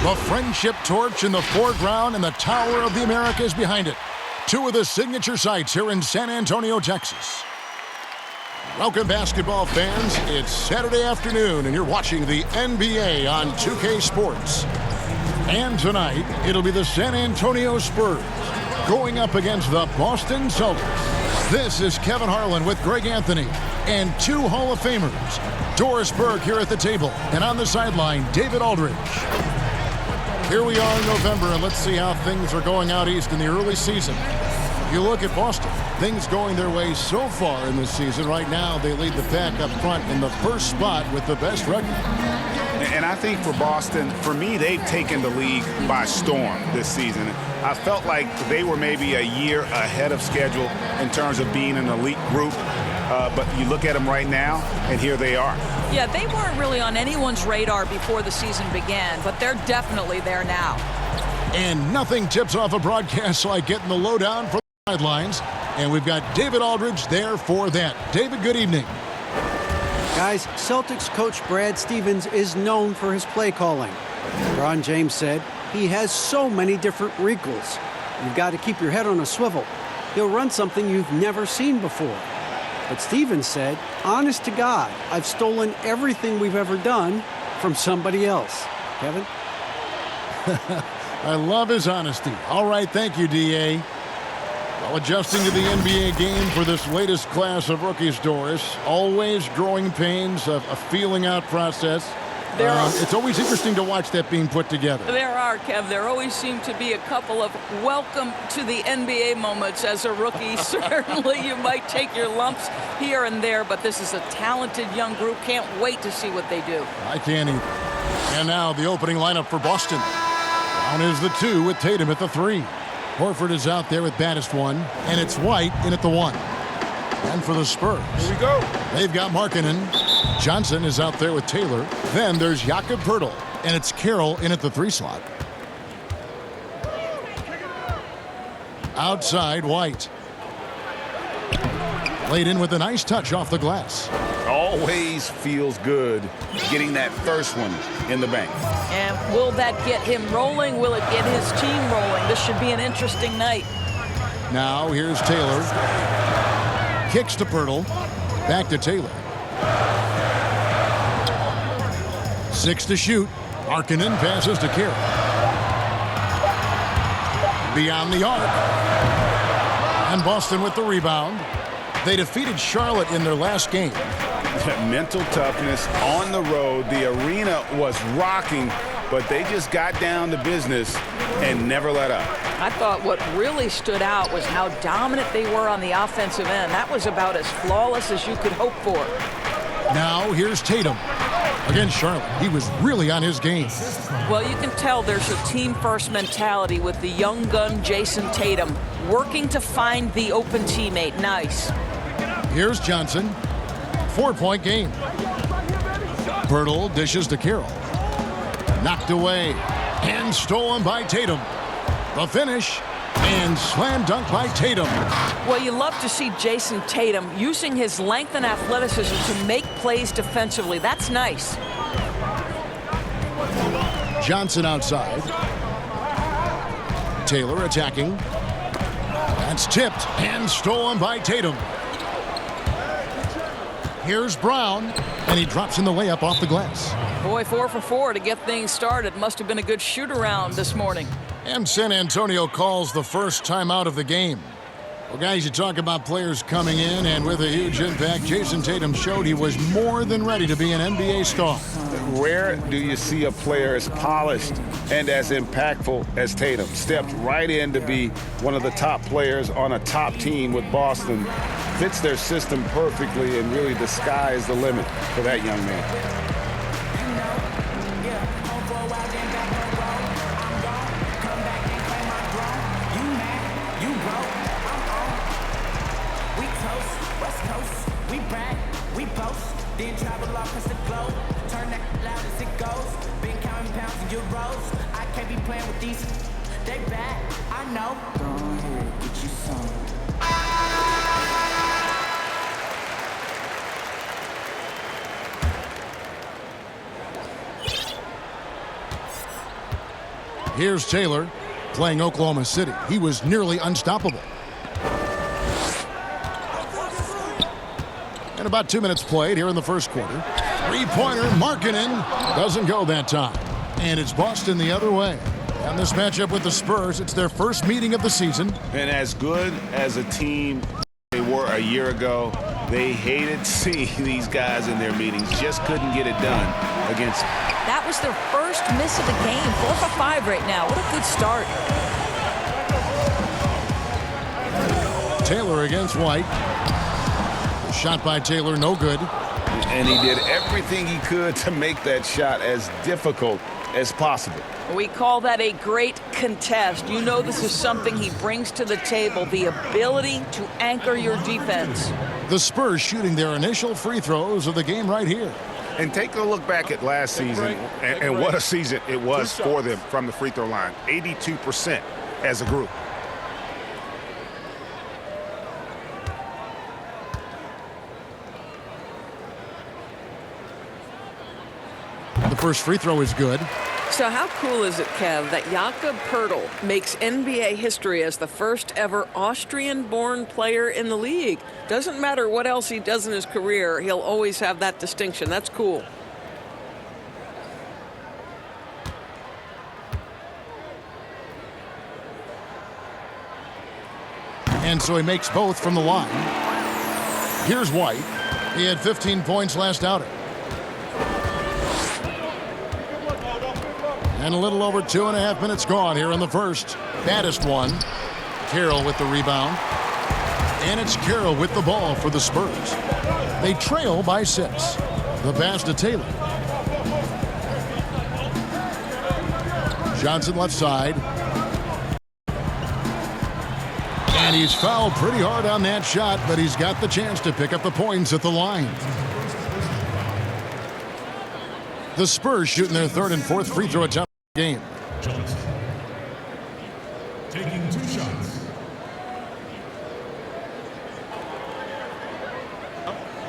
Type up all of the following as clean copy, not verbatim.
The friendship torch in the foreground and the Tower of the Americas behind it. Two of the signature sites here in San Antonio, Texas. Welcome, basketball fans. It's Saturday afternoon, and you're watching the NBA on 2K Sports. And tonight, it'll be the San Antonio Spurs going up against the Boston Celtics. This is Kevin Harlan with Greg Anthony and two Hall of Famers. Doris Burke here at the table, and on the sideline, David Aldridge. Here we are in November, and let's see how things are going out east in the early season. You look at Boston, things going their way so far in this season. Right now, they lead the pack up front in the first spot with the best record. And I think for Boston, for me, they've taken the league by storm this season. I felt like they were maybe a year ahead of schedule in terms of being an elite group. But you look at them right now, and here they are. Yeah, they weren't really on anyone's radar before the season began, but they're definitely there now. And nothing tips off a broadcast like getting the lowdown from the sidelines. And we've got David Aldridge there for that. David, good evening. Guys, Celtics coach Brad Stevens is known for his play calling. LeBron James said he has so many different wrinkles. You've got to keep your head on a swivel. He'll run something you've never seen before. But Stevens said, honest to God, I've stolen everything we've ever done from somebody else. Kevin? I love his honesty. All right, thank you, D.A. While adjusting to the NBA game for this latest class of rookies, Doris, always growing pains, a feeling out process. It's always interesting to watch that being put together. There are, Kev. There always seem to be a couple of welcome to the NBA moments as a rookie. Certainly you might take your lumps here and there, but this is a talented young group. Can't wait to see what they do. I can't either. And now the opening lineup for Boston. Brown is the 2 with Tatum at the 3. Horford is out there with baddest 1, and it's White in at the 1. And for the Spurs, Here we go. They've got Markkanen. Johnson is out there with Taylor. Then there's Jakob Poeltl, and it's Carroll in at the 3 slot. Outside, White. Laid in with a nice touch off the glass. Always feels good getting that first one in the bank. And will that get him rolling? Will it get his team rolling? This should be an interesting night. Now here's Taylor. Kicks to Poeltl. Back to Taylor. 6 to shoot. Markkanen passes to Carroll. Beyond the arc. And Boston with the rebound. They defeated Charlotte in their last game. Mental toughness on the road. The arena was rocking, but they just got down to business and never let up. I thought what really stood out was how dominant they were on the offensive end. That was about as flawless as you could hope for. Now here's Tatum. Against Charlotte, he was really on his game. Well, you can tell there's a team-first mentality with the young gun Jason Tatum working to find the open teammate. Nice. Here's Johnson. 4-point game. Poeltl dishes to Carroll. Knocked away and stolen by Tatum. The finish and slam dunk by Tatum. Well, you love to see Jason Tatum using his length and athleticism to make plays defensively. That's nice. Johnson outside. Taylor attacking. That's tipped and stolen by Tatum. Here's Brown, and he drops in the layup off the glass. Boy, 4 for 4 to get things started. Must have been a good shoot-around this morning. And San Antonio calls the first timeout of the game. Well, guys, you talk about players coming in, and with a huge impact, Jason Tatum showed he was more than ready to be an NBA star. Rare do you see a player as polished and as impactful as Tatum. Stepped right in to be one of the top players on a top team with Boston. Fits their system perfectly, and really the sky is the limit for that young man. Here's Taylor playing Oklahoma City. He was nearly unstoppable. And about 2 minutes played here in the first quarter. Three-pointer, Markkanen doesn't go that time. And it's Boston the other way. And this matchup with the Spurs, it's their first meeting of the season. And as good as a team they were a year ago, they hated seeing these guys in their meetings. Just couldn't get it done against. That was their first miss of the game. 4 for 5 right now. What a good start. Taylor against White. The shot by Taylor, no good. And he did everything he could to make that shot as difficult as possible. We call that a great contest. You know this is something he brings to the table, the ability to anchor your defense. The Spurs shooting their initial free throws of the game right here. And take a look back at last season and what a season it was for them from the free throw line. 82% as a group. The first free throw is good. So how cool is it, Kev, that Jakob Poeltl makes NBA history as the first ever Austrian-born player in the league? Doesn't matter what else he does in his career, he'll always have that distinction. That's cool. And so he makes both from the line. Here's White. He had 15 points last outing. And a little over 2.5 minutes gone here in the first. Baddest one. Carroll with the rebound. And it's Carroll with the ball for the Spurs. They trail by 6. The pass to Taylor. Johnson left side. And he's fouled pretty hard on that shot, but he's got the chance to pick up the points at the line. The Spurs shooting their third and fourth free throw attempt of the game. Johnson taking 2 shots.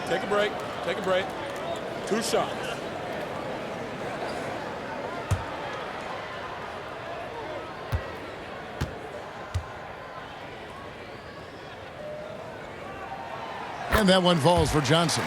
Take a break. Take a break. 2 shots. And that one falls for Johnson.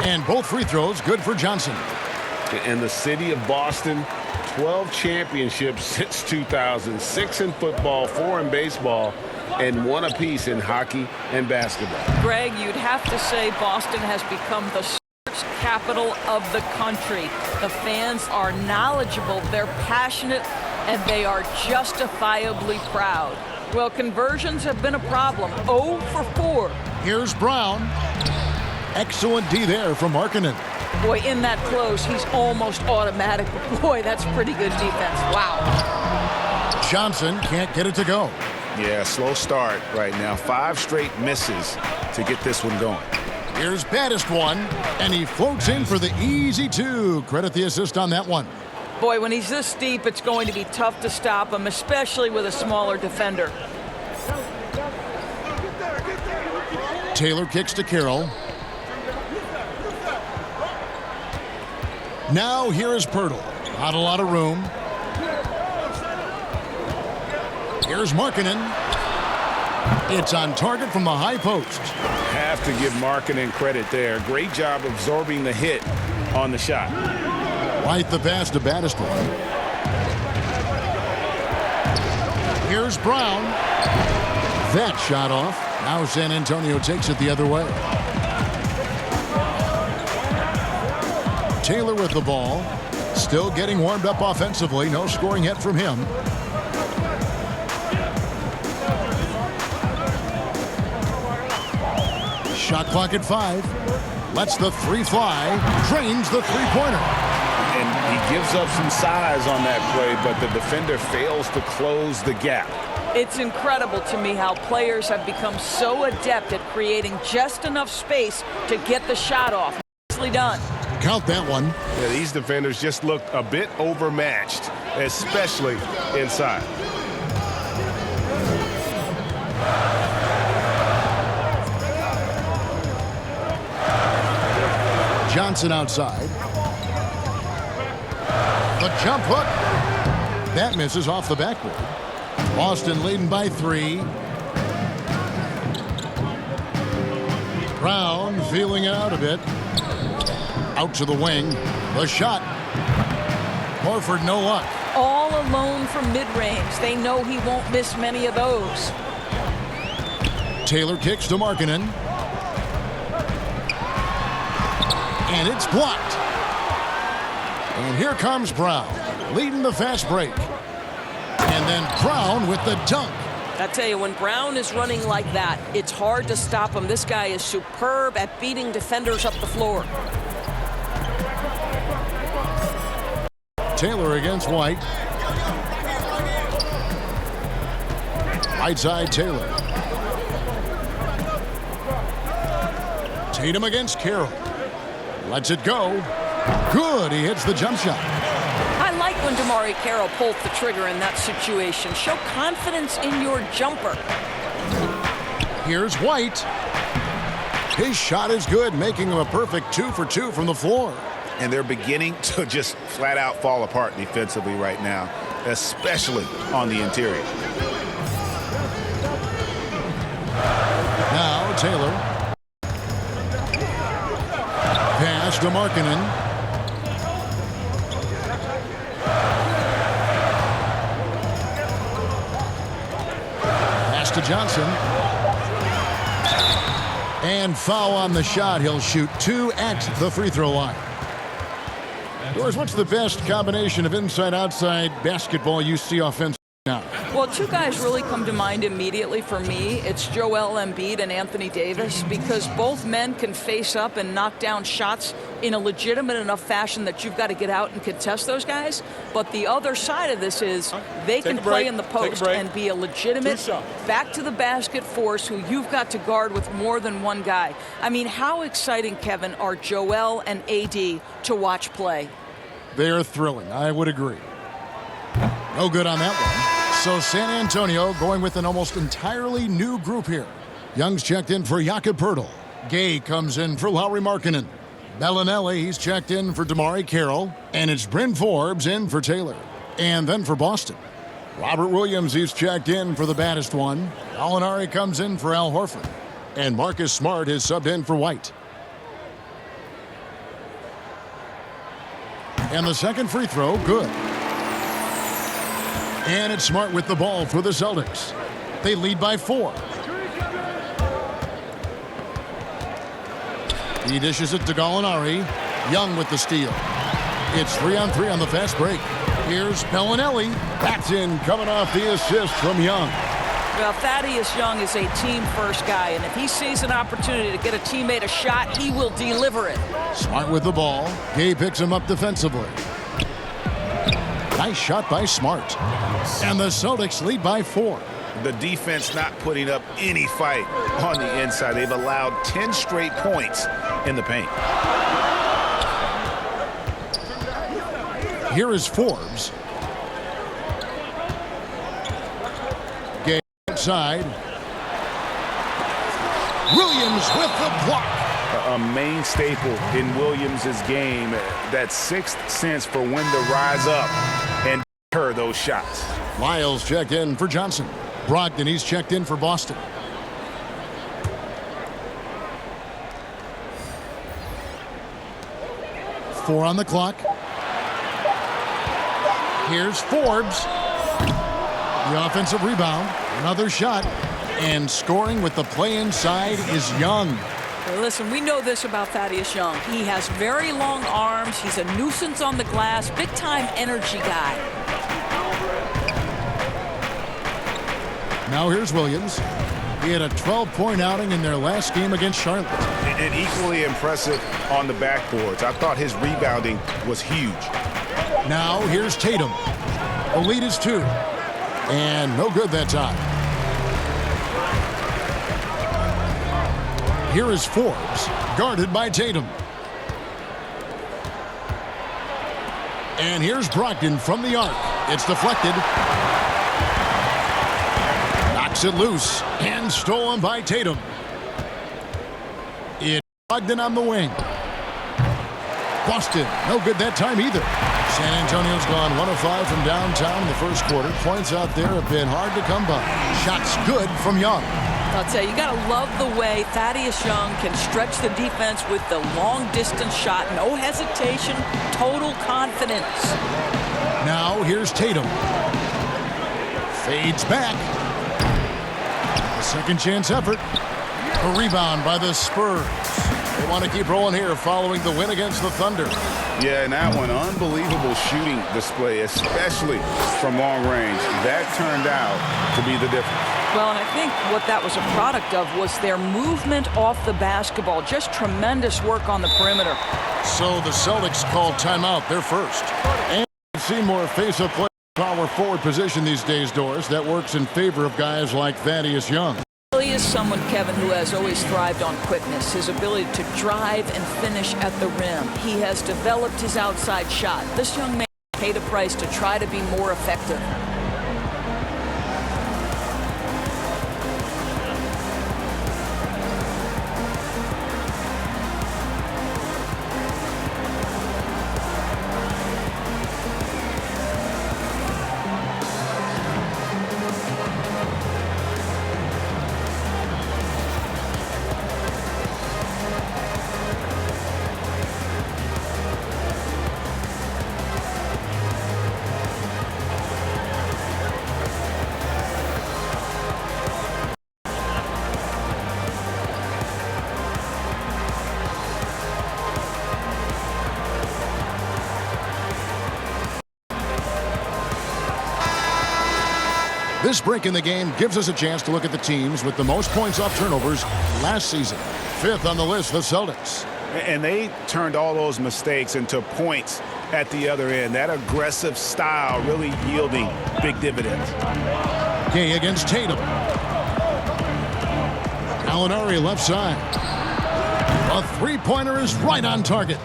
And both free throws good for Johnson. And the city of Boston, 12 championships since 2000, 6 in football, 4 in baseball, and 1 apiece in hockey and basketball. Greg, you'd have to say Boston has become the sports capital of the country. The fans are knowledgeable, they're passionate, and they are justifiably proud. Well, conversions have been a problem. 0 for 4. Here's Brown. Excellent D there from Markkanen. Boy, in that close, he's almost automatic. Boy, that's pretty good defense. Wow. Johnson can't get it to go. Yeah, slow start right now. 5 straight misses to get this one going. Here's baddest one, and he floats in for the easy 2. Credit the assist on that one. Boy, when he's this deep, it's going to be tough to stop him, especially with a smaller defender. Taylor kicks to Carroll. Now here is Poeltl. Not a lot of room. Here's Markkanen. It's on target from the high post. Have to give Markkanen credit there. Great job absorbing the hit on the shot. White the pass to baddest one. Here's Brown. That shot off. Now San Antonio takes it the other way. Taylor with the ball. Still getting warmed up offensively. No scoring yet from him. Shot clock at 5. Lets the 3 fly. Drains the 3-pointer. And he gives up some size on that play, but the defender fails to close the gap. It's incredible to me how players have become so adept at creating just enough space to get the shot off. Nicely done. Count that one. Yeah, these defenders just looked a bit overmatched, especially inside. Johnson outside. The jump hook. That misses off the backboard. Boston leading by 3. Brown feeling it out a bit. Out to the wing. The shot. Horford, no luck. All alone from mid-range. They know he won't miss many of those. Taylor kicks to Markkanen. And it's blocked. And here comes Brown, leading the fast break. And then Brown with the dunk. I tell you, when Brown is running like that, it's hard to stop him. This guy is superb at beating defenders up the floor. Taylor against White. Right side Taylor. Tatum against Carroll. Lets it go. Good. He hits the jump shot. I like when DeMarre Carroll pulls the trigger in that situation. Show confidence in your jumper. Here's White. His shot is good, making him a perfect 2 for 2 from the floor. And they're beginning to just flat out fall apart defensively right now, especially on the interior. Now Taylor. Pass to Markkanen. Pass to Johnson. And foul on the shot. He'll shoot 2 at the free throw line. Doris, what's the best combination of inside-outside basketball you see offensively now? Well, 2 guys really come to mind immediately for me. It's Joel Embiid and Anthony Davis, because both men can face up and knock down shots in a legitimate enough fashion that you've got to get out and contest those guys. But the other side of this is they can play in the post and be a legitimate back-to-the-basket force who you've got to guard with more than one guy. I mean, how exciting, Kevin, are Joel and AD to watch play? They are thrilling. I would agree. No good on that one. So San Antonio going with an almost entirely new group here. Young's checked in for Jakob Poeltl. Gay comes in for Lauri Markkanen. Bellinelli, he's checked in for DeMarre Carroll. And it's Bryn Forbes in for Taylor. And then for Boston, Robert Williams, he's checked in for the baddest one. Gallinari comes in for Al Horford. And Marcus Smart is subbed in for White. And the second free throw, good. And it's Smart with the ball for the Celtics. They lead by 4. He dishes it to Gallinari. Young with the steal. It's 3-on-3 on the fast break. Here's Bellinelli. That's in, coming off the assist from Young. Well, Thaddeus Young is a team-first guy, and if he sees an opportunity to get a teammate a shot, he will deliver it. Smart with the ball. Gay picks him up defensively. Nice shot by Smart. And the Celtics lead by 4. The defense not putting up any fight on the inside. They've allowed 10 straight points in the paint. Here is Forbes. Gay outside. Williams with the block. A main staple in Williams' game, that sixth sense for when to rise up and her those shots. Lyles checked in for Johnson. Brogdon, he's checked in for Boston. Four on the clock. Here's Forbes. The offensive rebound. Another shot. And scoring with the play inside is Young. Listen, we know this about Thaddeus Young. He has very long arms. He's a nuisance on the glass. Big-time energy guy. Now here's Williams. He had a 12-point outing in their last game against Charlotte. And equally impressive on the backboards. I thought his rebounding was huge. Now here's Tatum. The lead is 2. And no good that time. Here is Forbes, guarded by Tatum. And here's Brogdon from the arc. It's deflected. Knocks it loose and stolen by Tatum. It's Brogdon on the wing. Boston, no good that time either. San Antonio's gone 1 of 5 from downtown in the first quarter. Points out there have been hard to come by. Shots good from Young. I'll tell you, you got to love the way Thaddeus Young can stretch the defense with the long-distance shot. No hesitation, total confidence. Now here's Tatum. Fades back. A second chance effort. A rebound by the Spurs. They want to keep rolling here following the win against the Thunder. Yeah, and that one, unbelievable shooting display, especially from long range. That turned out to be the difference. Well, and I think what that was a product of was their movement off the basketball. Just tremendous work on the perimeter. So the Celtics called timeout, their first. And we've seen more face-up play power forward position these days, Doris. That works in favor of guys like Thaddeus Young. He is someone, Kevin, who has always thrived on quickness, his ability to drive and finish at the rim. He has developed his outside shot. This young man paid a price to try to be more effective. This break in the game gives us a chance to look at the teams with the most points off turnovers last season. 5th on the list, the Celtics. And they turned all those mistakes into points at the other end. That aggressive style really yielding big dividends. Gay against Tatum. Gallinari left side. A three-pointer is right on target.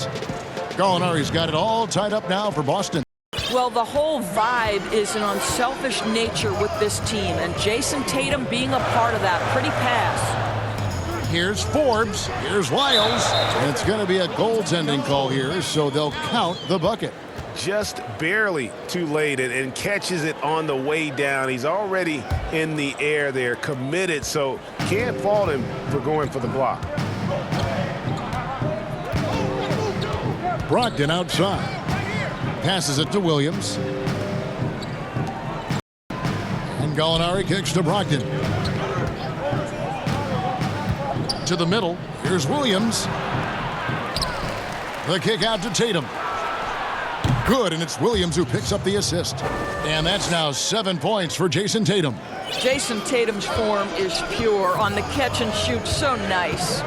Gallinari's got it all tied up now for Boston. Well, the whole vibe is an unselfish nature with this team, and Jason Tatum being a part of that. Pretty pass. Here's Forbes. Here's Lyles. And it's going to be a goaltending call here, so they'll count the bucket. Just barely too late and catches it on the way down. He's already in the air there, committed, so can't fault him for going for the block. Brogdon outside. Passes it to Williams. And Gallinari kicks to Brogdon. To the middle. Here's Williams. The kick out to Tatum. Good, and it's Williams who picks up the assist. And that's now 7 points for Jason Tatum. Jason Tatum's form is pure on the catch and shoot. So nice.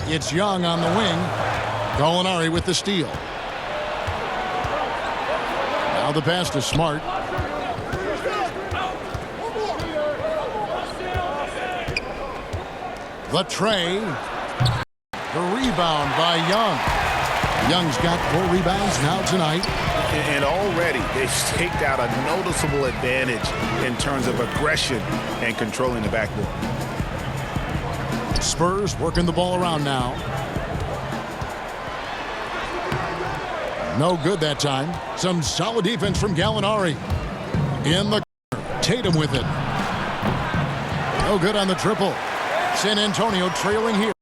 It's Young on the wing. Gallinari with the steal. Now the pass to Smart. The tray. The rebound by Young. Young's got 4 rebounds now tonight. And already they've staked out a noticeable advantage in terms of aggression and controlling the backboard. Spurs working the ball around now. No good that time. Some solid defense from Gallinari. In the corner. Tatum with it. No good on the triple. San Antonio trailing here.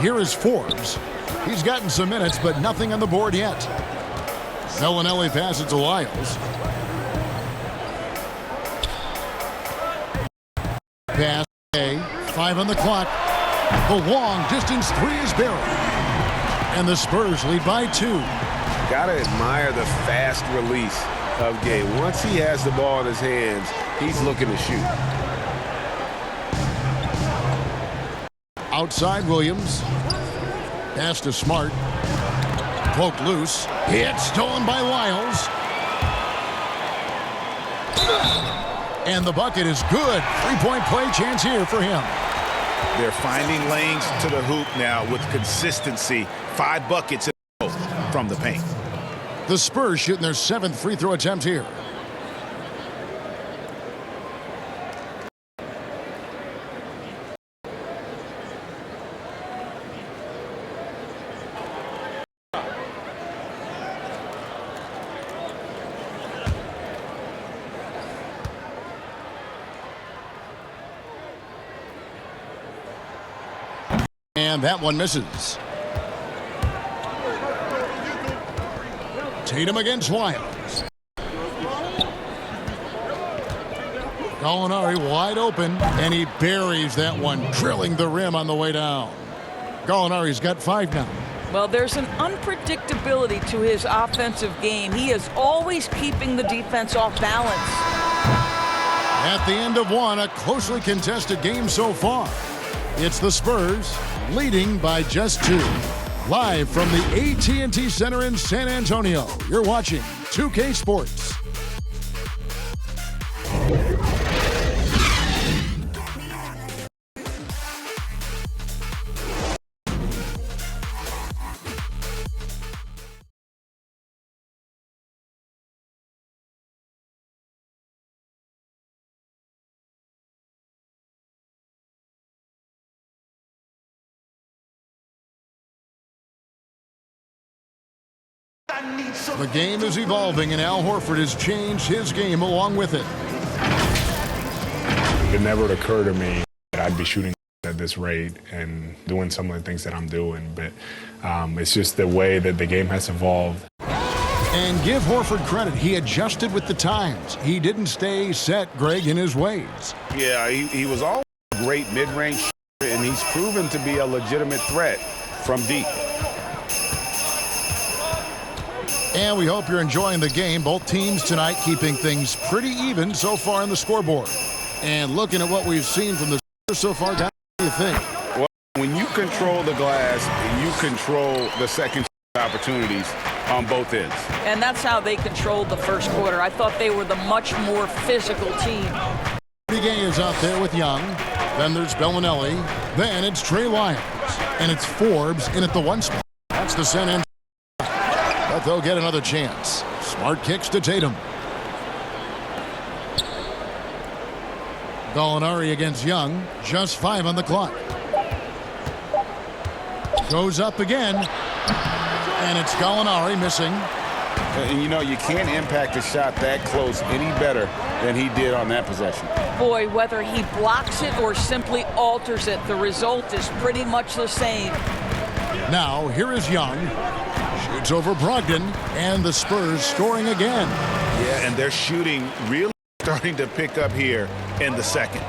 Here is Forbes. He's gotten some minutes, but nothing on the board yet. Gallinari passes to Lyles. Pass. 5 on the clock. The long-distance 3 is buried. And the Spurs lead by 2. Gotta admire the fast release of Gay. Once he has the ball in his hands, he's looking to shoot. Outside Williams. Pass to Smart. poked loose. It's stolen by Lyles. And the bucket is good. Three-point play chance here for him. They're finding lanes to the hoop now with consistency. 5 buckets in a row from the paint. The Spurs shooting their 7th free throw attempt here. And that one misses. Tatum against Lyles. Gallinari wide open, and he buries that one, drilling the rim on the way down. Gallinari's got 5 now. Well, there's an unpredictability to his offensive game. He is always keeping the defense off balance. At the end of one, a closely contested game so far. It's the Spurs leading by just 2. Live from the AT&T Center in San Antonio, you're watching 2K Sports. The game is evolving, and Al Horford has changed his game along with it. It never occurred to me that I'd be shooting at this rate and doing some of the things that I'm doing, but it's just the way that the game has evolved. And give Horford credit. He adjusted with the times. He didn't stay set, Greg, in his ways. Yeah, he was always a great mid-range shooter, and he's proven to be a legitimate threat from deep. And we hope you're enjoying the game. Both teams tonight keeping things pretty even so far on the scoreboard. And looking at what we've seen from the Spurs so far, guys, what do you think? Well, when you control the glass, you control the second opportunities on both ends. And that's how they controlled the first quarter. I thought they were the much more physical team. Gay is out there with Young. Then there's Bellinelli. Then it's Trey Lyles. And it's Forbes in at the 1 spot. That's the San Antonio. But they'll get another chance. Smart kicks to Tatum. Gallinari against Young. Just 5 on the clock. Goes up again. And it's Gallinari missing. And, you know, you can't impact a shot that close any better than he did on that possession. Boy, whether he blocks it or simply alters it, the result is pretty much the same. Now, here is Young. Shoots over Brogdon, and the Spurs scoring again. Yeah, and their shooting really starting to pick up here in the second.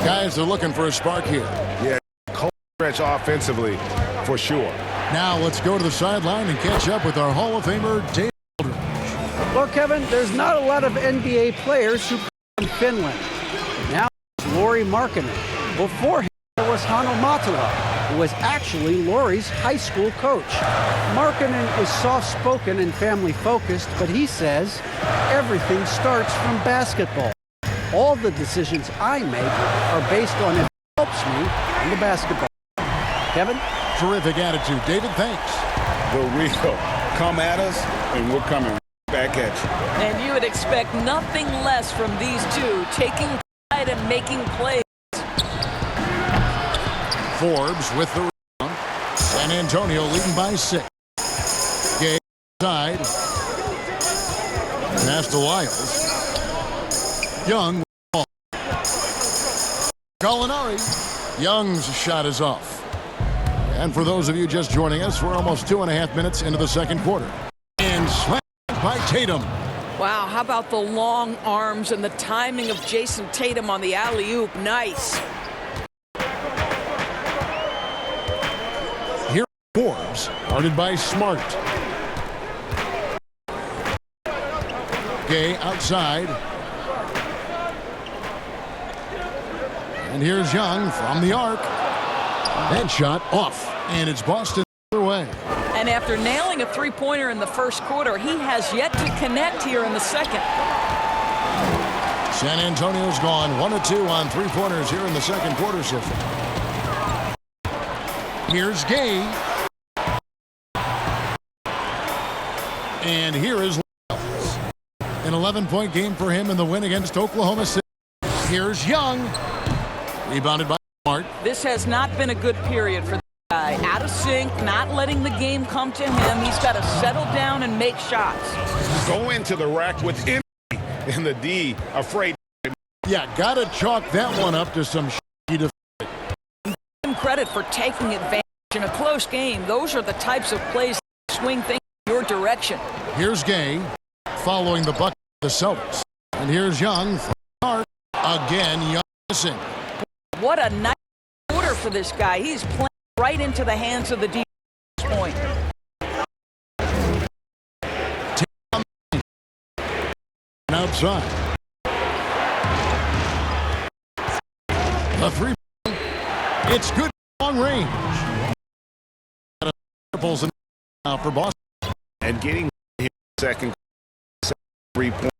Guys are looking for a spark here. Yeah, cold stretch offensively for sure. Now let's go to the sideline and catch up with our Hall of Famer, Dave Aldridge. Well, Kevin, there's not a lot of NBA players who come from Finland. Now it's Lauri Markkanen. Before him, there was Hanno Matala, who was actually Lauri's high school coach. Markkanen is soft-spoken and family-focused, but he says everything starts from basketball. All the decisions I make are based on if it helps me in the basketball. Kevin? Terrific attitude. David, thanks. The real. Come at us, and we're coming back at you. And you would expect nothing less from these two, taking pride and making plays. Forbes with the rebound. San Antonio leading by 6. Gay side. Pass to Lyles. Young. Gallinari. Young's shot is off. And for those of you just joining us, we're almost 2.5 minutes into the second quarter. And slammed by Tatum. Wow, how about the long arms and the timing of Jason Tatum on the alley-oop? Nice. Here Forbes, guarded by Smart. Gay outside. And here's Young from the arc. That shot off, and it's Boston the other way. And after After nailing a three-pointer in the first quarter, he has yet to connect here in the second. San Antonio's gone 1 of 2 on three-pointers here in the second quarter so far. Here's Gay. And here is Lyles. An 11-point game for him in the win against Oklahoma City. Here's Young. Rebounded by Smart. This has not been a good period for the guy. Out of sync, not letting the game come to him. He's got to settle down and make shots. Go into the rack with energy, and the D afraid. Yeah, got to chalk that one up to some defense. Give him credit for taking advantage in a close game. Those are the types of plays that swing things in your direction. Here's Gay following the bucket of the Celtics. And here's Young. Start again. Young missing. What a nice quarter for this guy. He's playing right into the hands of the defense at this point. Outside. The three. It's good long range. For Boston. And getting his second 3-point.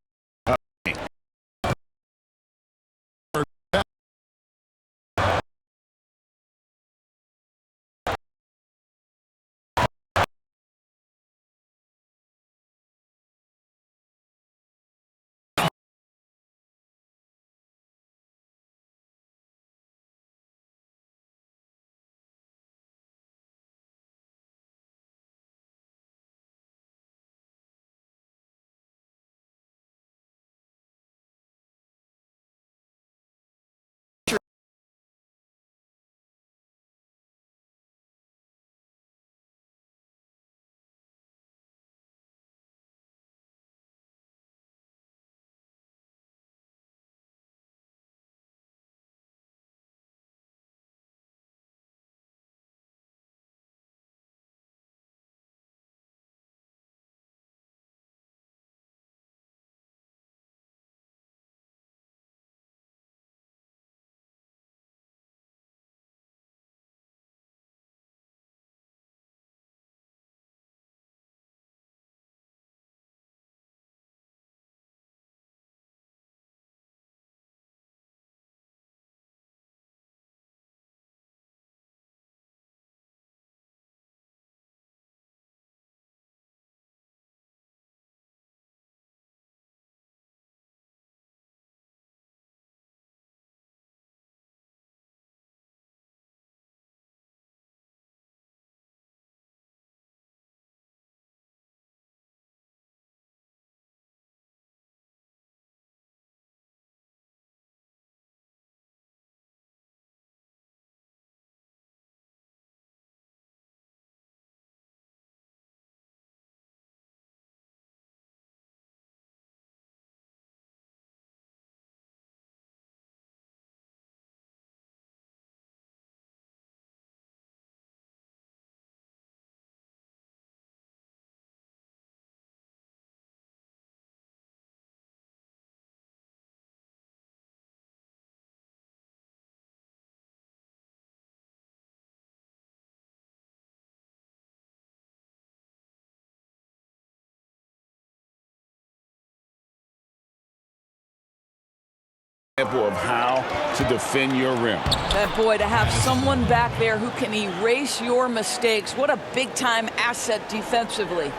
Example of how to defend your rim. That boy, to have someone back there who can erase your mistakes, what a big-time asset defensively.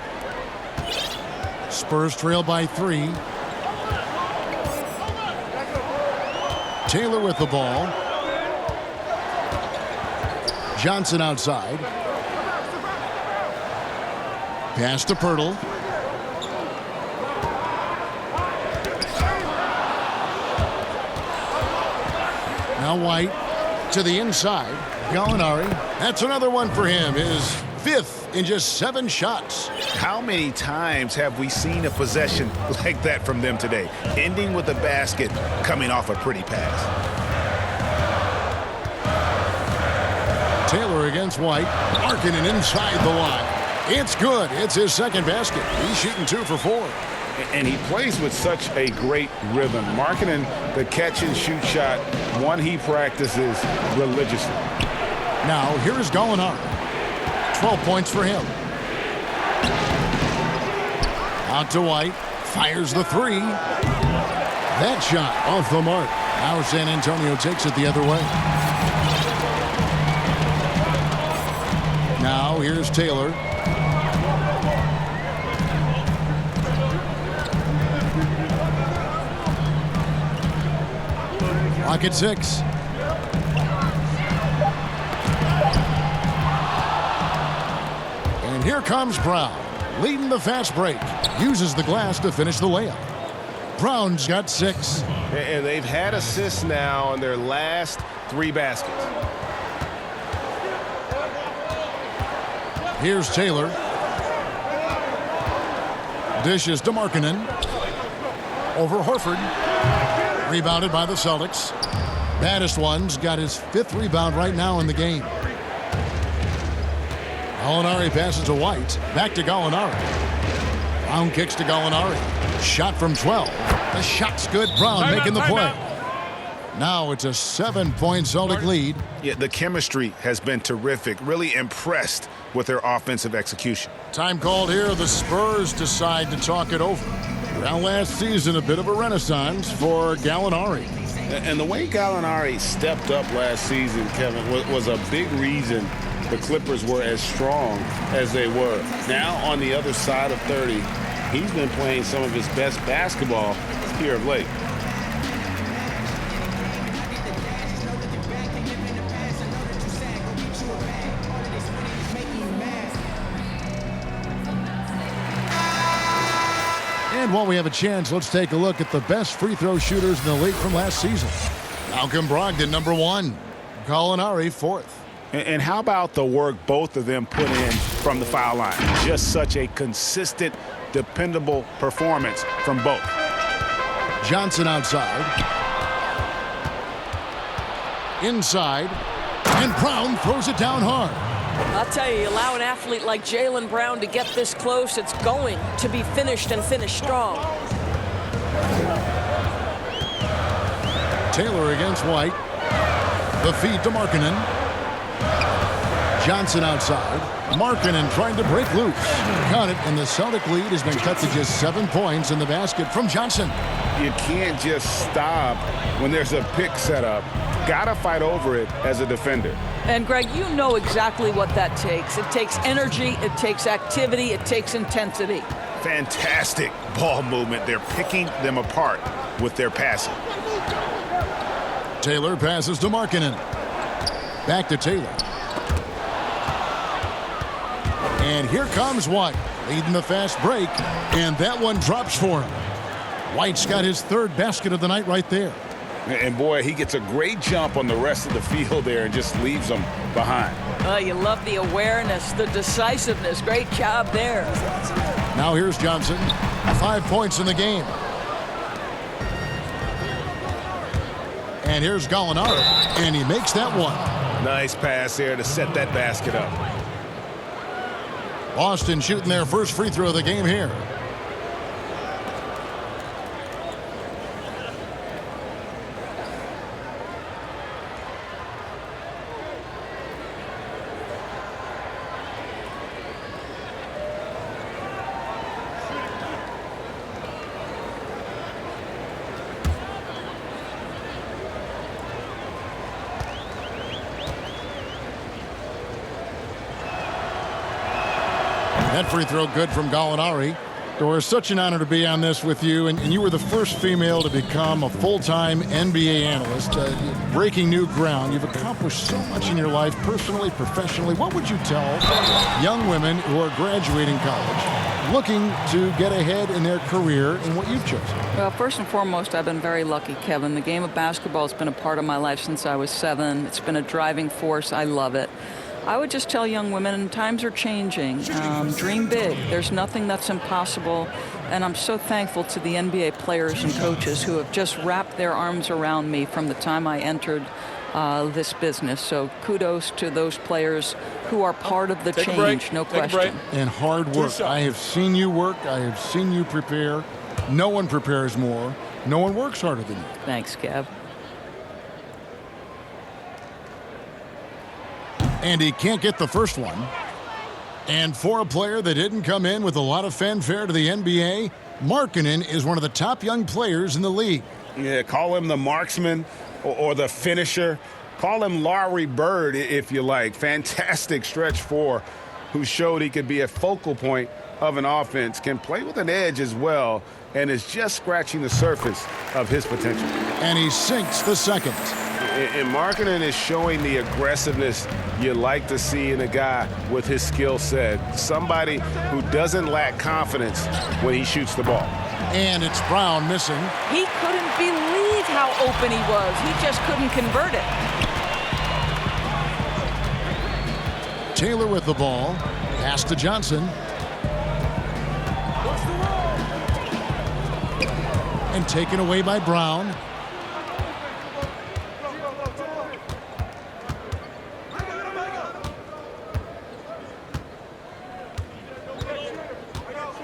Spurs trail by 3. Taylor with the ball. Johnson outside. Pass to Pirtle. Now White to the inside. Gallinari. That's another one for him. His 5th in just 7 shots. How many times have we seen a possession like that from them today? Ending with a basket, coming off a pretty pass. Taylor against White. Markkanen inside the line. It's good. It's his 2nd basket. He's shooting 2 for 4. And he plays with such a great rhythm. Markkanen, the catch-and-shoot shot, one he practices religiously. Now, here is Gallinari. 12 points for him. Out to White. Fires the three. That shot off the mark. Now San Antonio takes it the other way. Now here's Taylor. Clock at 6. And here comes Brown, leading the fast break. Uses the glass to finish the layup. Brown's got 6. And they've had assists now on their last 3 baskets. Here's Taylor. Dishes to Markkanen. Over Horford. Rebounded by the Celtics. Baddest one's got his 5th rebound right now in the game. Gallinari passes to White. Back to Gallinari. Brown kicks to Gallinari. Shot from 12. The shot's good. Brown making the play. Now it's a 7-point Celtic lead. Yeah, the chemistry has been terrific. Really impressed with their offensive execution. Time called here. The Spurs decide to talk it over. Well, last season, a bit of a renaissance for Gallinari. And the way Gallinari stepped up last season, Kevin, was a big reason the Clippers were as strong as they were. Now, on the other side of 30, he's been playing some of his best basketball here of late. And while we have a chance, let's take a look at the best free throw shooters in the league from last season. Malcolm Brogdon, number 1. Gallinari, 4th. And how about the work both of them put in from the foul line? Just such a consistent, dependable performance from both. Johnson outside. Inside. And Brown throws it down hard. I'll tell you, allow an athlete like Jaylen Brown to get this close, it's going to be finished and finished strong. Taylor against White. The feed to Markkanen. Johnson outside. Markkanen trying to break loose. Got it, and the Celtic lead has been cut to just 7 points in the basket from Johnson. You can't just stop when there's a pick set up. Gotta fight over it as a defender. And Greg, you know exactly what that takes. It takes energy, it takes activity, it takes intensity. Fantastic ball movement. They're picking them apart with their passing. Taylor passes to Markkanen. Back to Taylor. And here comes White, leading the fast break, and that one drops for him. White's got his 3rd basket of the night right there. And boy, he gets a great jump on the rest of the field there and just leaves them behind. Oh, you love the awareness, the decisiveness. Great job there. Now here's Johnson. 5 points in the game. And here's Gallinari, and he makes that one. Nice pass there to set that basket up. Boston shooting their first free throw of the game here. That free throw good from Gallinari. Doris, such an honor to be on this with you, and you were the first female to become a full-time NBA analyst, breaking new ground. You've accomplished so much in your life, personally, professionally. What would you tell young women who are graduating college, looking to get ahead in their career in what you've chosen? Well, first and foremost, I've been very lucky, Kevin. The game of basketball has been a part of my life since I was 7. It's been a driving force. I love it. I would just tell young women, times are changing. Dream big. There's nothing that's impossible. And I'm so thankful to the NBA players and coaches who have just wrapped their arms around me from the time I entered this business. So kudos to those players who are part of the change, no question. And hard work. I have seen you work. I have seen you prepare. No one prepares more. No one works harder than you. Thanks, Kev. And he can't get the first one. And for a player that didn't come in with a lot of fanfare to the NBA, Markkanen is one of the top young players in the league. Yeah, call him the marksman or the finisher. Call him Larry Bird, if you like. Fantastic stretch four, who showed he could be a focal point of an offense, can play with an edge as well, and is just scratching the surface of his potential. And he sinks the second. And Markkanen is showing the aggressiveness you like to see in a guy with his skill set. Somebody who doesn't lack confidence when he shoots the ball. And it's Brown missing. He couldn't believe how open he was. He just couldn't convert it. Taylor with the ball. Pass to Johnson. And taken away by Brown.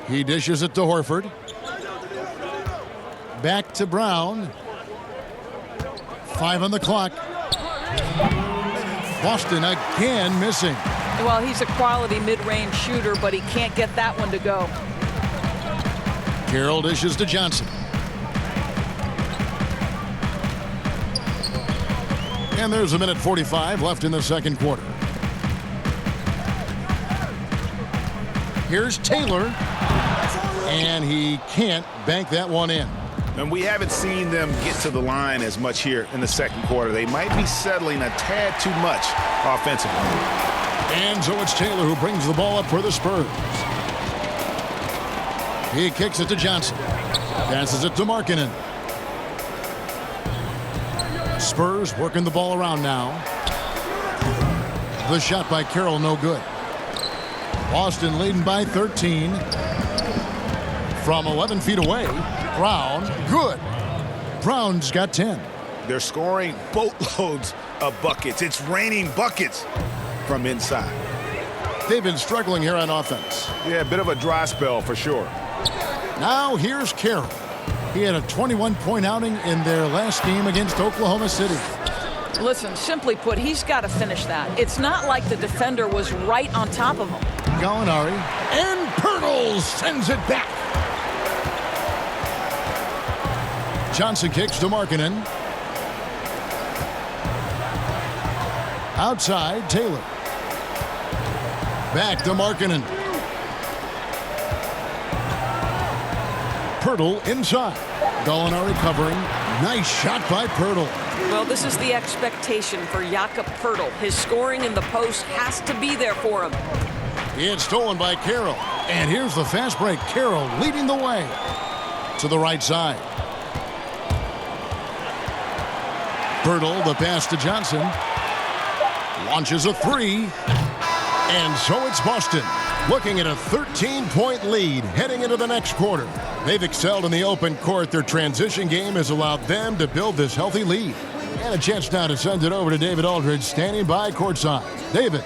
He dishes it to Horford. Back to Brown. 5 on the clock. Boston again missing. Well, he's a quality mid-range shooter, but he can't get that one to go. Carroll dishes to Johnson. And there's a minute 45 left in the second quarter. Here's Taylor. And he can't bank that one in. And we haven't seen them get to the line as much here in the second quarter. They might be settling a tad too much offensively. And so it's Taylor who brings the ball up for the Spurs. He kicks it to Johnson. Passes it to Markkanen. Spurs working the ball around now. The shot by Carroll, no good. Boston leading by 13. From 11 feet away, Brown, good. Brown's got 10. They're scoring boatloads of buckets. It's raining buckets from inside. They've been struggling here on offense. Yeah, a bit of a dry spell for sure. Now here's Carroll. He had a 21-point outing in their last game against Oklahoma City. Listen, simply put, he's got to finish that. It's not like the defender was right on top of him. Gallinari, and Pirtle sends it back. Johnson kicks to Markkanen. Outside, Taylor. Back to Markkanen. Pirtle inside. Gallinari covering. Nice shot by Pirtle. Well, this is the expectation for Jakob Pirtle. His scoring in the post has to be there for him. It's stolen by Carroll. And here's the fast break. Carroll leading the way to the right side. Pirtle, the pass to Johnson. Launches a three. And so it's Boston looking at a 13-point lead heading into the next quarter. They've excelled in the open court. Their transition game has allowed them to build this healthy lead. And a chance now to send it over to David Aldridge, standing by courtside. David.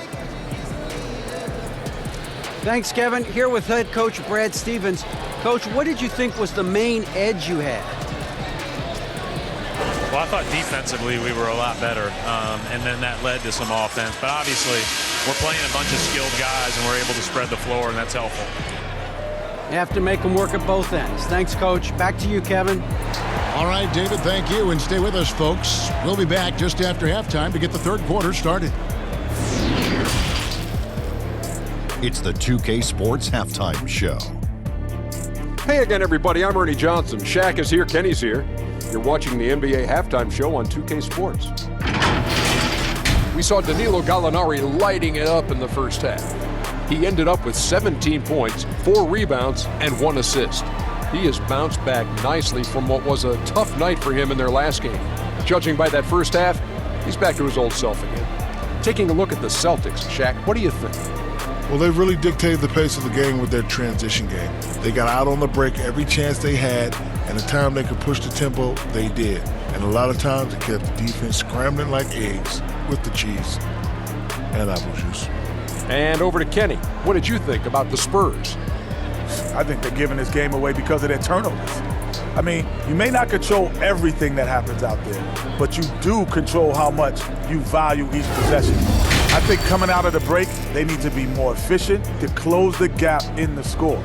Thanks, Kevin. Here with head coach Brad Stevens. Coach, what did you think was the main edge you had? Well, I thought defensively we were a lot better, and then that led to some offense. But obviously, we're playing a bunch of skilled guys, and we're able to spread the floor, and that's helpful. You have to make them work at both ends. Thanks, Coach. Back to you, Kevin. All right, David, thank you. And stay with us, folks. We'll be back just after halftime to get the third quarter started. It's the 2K Sports Halftime Show. Hey again, everybody. I'm Ernie Johnson. Shaq is here. Kenny's here. You're watching the NBA Halftime Show on 2K Sports. We saw Danilo Gallinari lighting it up in the first half. He ended up with 17 points, 4 rebounds, and 1 assist. He has bounced back nicely from what was a tough night for him in their last game. Judging by that first half, he's back to his old self again. Taking a look at the Celtics, Shaq, what do you think? Well, they really dictated the pace of the game with their transition game. They got out on the break every chance they had, and the time they could push the tempo, they did. And a lot of times it kept the defense scrambling like eggs with the cheese and apple juice. And over to Kenny. What did you think about the Spurs? I think they're giving this game away because of their turnovers. I mean, you may not control everything that happens out there, but you do control how much you value each possession. I think coming out of the break, they need to be more efficient to close the gap in the score.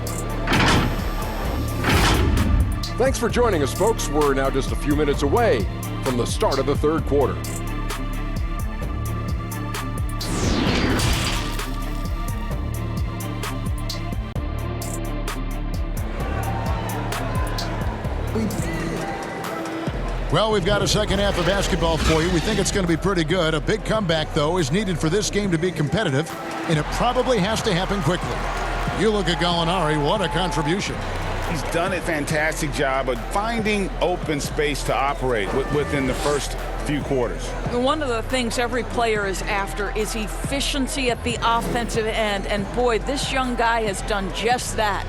Thanks for joining us, folks. We're now just a few minutes away from the start of the third quarter. Well, we've got a second half of basketball for you. We think it's going to be pretty good. A big comeback, though, is needed for this game to be competitive, and it probably has to happen quickly. You look at Gallinari, what a contribution. He's done a fantastic job of finding open space to operate within the first few quarters. One of the things every player is after is efficiency at the offensive end, and boy, this young guy has done just that.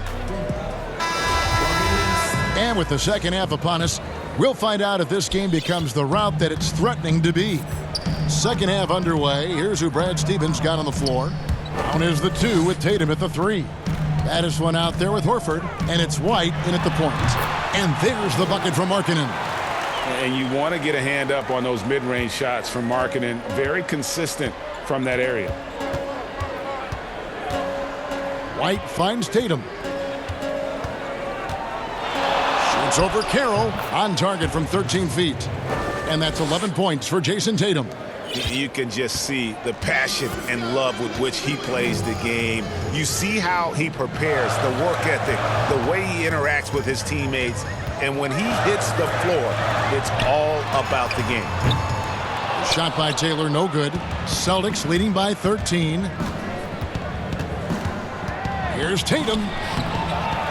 And with the second half upon us, we'll find out if this game becomes the route that it's threatening to be. Second half underway. Here's who Brad Stevens got on the floor. Down is the 2 with Tatum at the 3. Baddest one out there with Horford, and it's White in at the point. And there's the bucket from Markkanen. And you want to get a hand up on those mid-range shots from Markkanen. Very consistent from that area. White finds Tatum. Shoots over Carroll, on target from 13 feet. And that's 11 points for Jason Tatum. You can just see the passion and love with which he plays the game. You see how he prepares, the work ethic, the way he interacts with his teammates. And when he hits the floor, it's all about the game. Shot by Taylor, no good. Celtics leading by 13. Here's Tatum.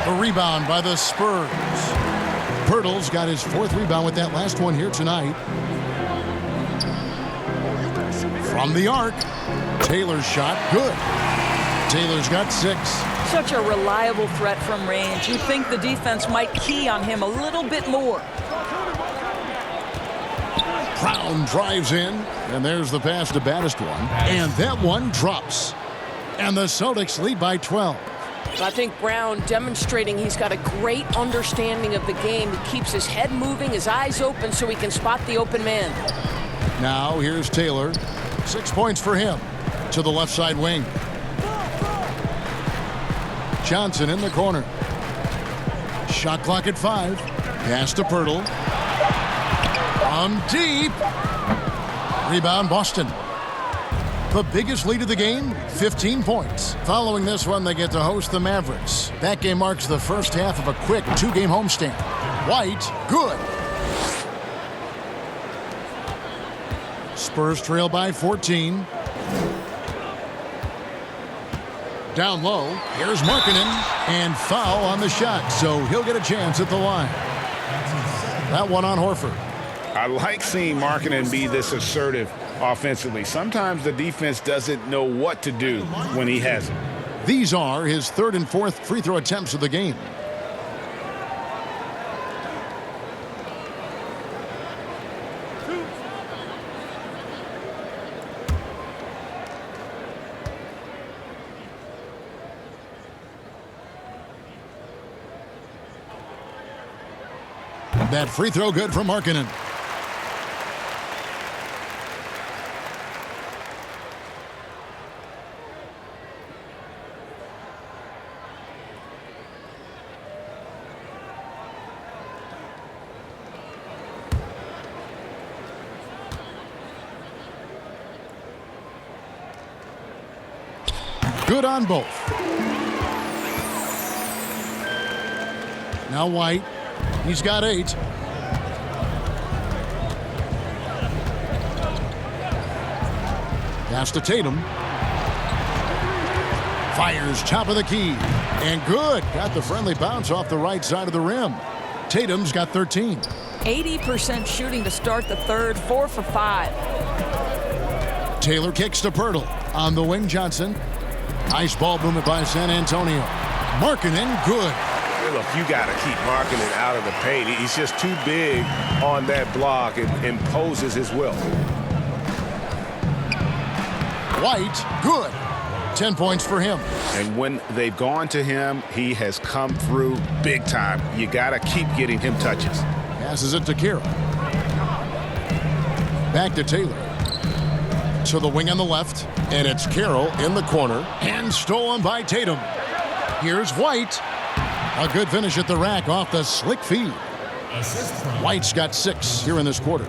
The rebound by the Spurs. Pirtle's got his 4th rebound with that last one here tonight. From the arc, Taylor's shot, good. Taylor's got 6. Such a reliable threat from range. You think the defense might key on him a little bit more. Brown drives in, and there's the pass to baddest one. And that one drops. And the Celtics lead by 12. I think Brown demonstrating he's got a great understanding of the game. He keeps his head moving, his eyes open so he can spot the open man. Now here's Taylor. 6 points for him to the left side wing. Johnson in the corner. Shot clock at 5. Pass to Pirtle. From deep. Rebound Boston. The biggest lead of the game, 15 points. Following this one, they get to host the Mavericks. That game marks the first half of a quick 2-game homestand. White, good. Spurs trail by 14. Down low, here's Markkanen, and foul on the shot, so he'll get a chance at the line. That one on Horford. I like seeing Markkanen be this assertive offensively. Sometimes the defense doesn't know what to do when he has it. These are his 3rd and 4th free throw attempts of the game. That free throw good from Markkanen. Good on both. Now White. He's got 8. Pass to Tatum. Fires top of the key. And good. Got the friendly bounce off the right side of the rim. Tatum's got 13. 80% shooting to start the third, 4 for 5. Taylor kicks to Pirtle. On the wing, Johnson. Nice ball movement by San Antonio. Markkanen, good. Look, you got to keep Markkanen out of the paint. He's just too big on that block and imposes his will. White, good. 10 points for him. And when they've gone to him, he has come through big time. You got to keep getting him touches. Passes it to Carroll. Back to Taylor. To the wing on the left, and it's Carroll in the corner, and stolen by Tatum. Here's White. A good finish at the rack off the slick feed. White's got 6 here in this quarter.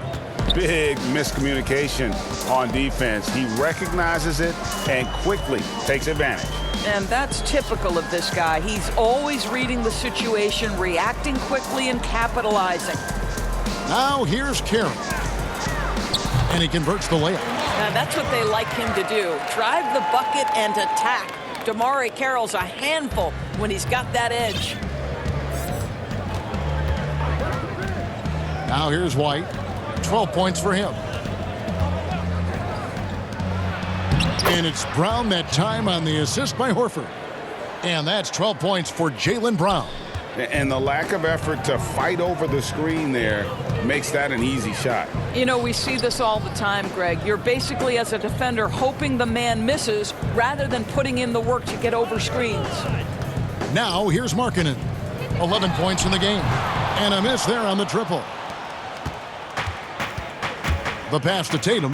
Big miscommunication on defense. He recognizes it and quickly takes advantage. And that's typical of this guy. He's always reading the situation, reacting quickly, and capitalizing. Now here's Carroll. And he converts the layup. Now that's what they like him to do. Drive the bucket and attack. DeMarre Carroll's a handful when he's got that edge. Now here's White. 12 points for him. And it's Brown that time on the assist by Horford. And that's 12 points for Jaylen Brown. And the lack of effort to fight over the screen there makes that an easy shot. You know, we see this all the time, Greg. You're basically, as a defender, hoping the man misses rather than putting in the work to get over screens. Now here's Markkanen. 11 points in the game. And a miss there on the triple. The pass to Tatum.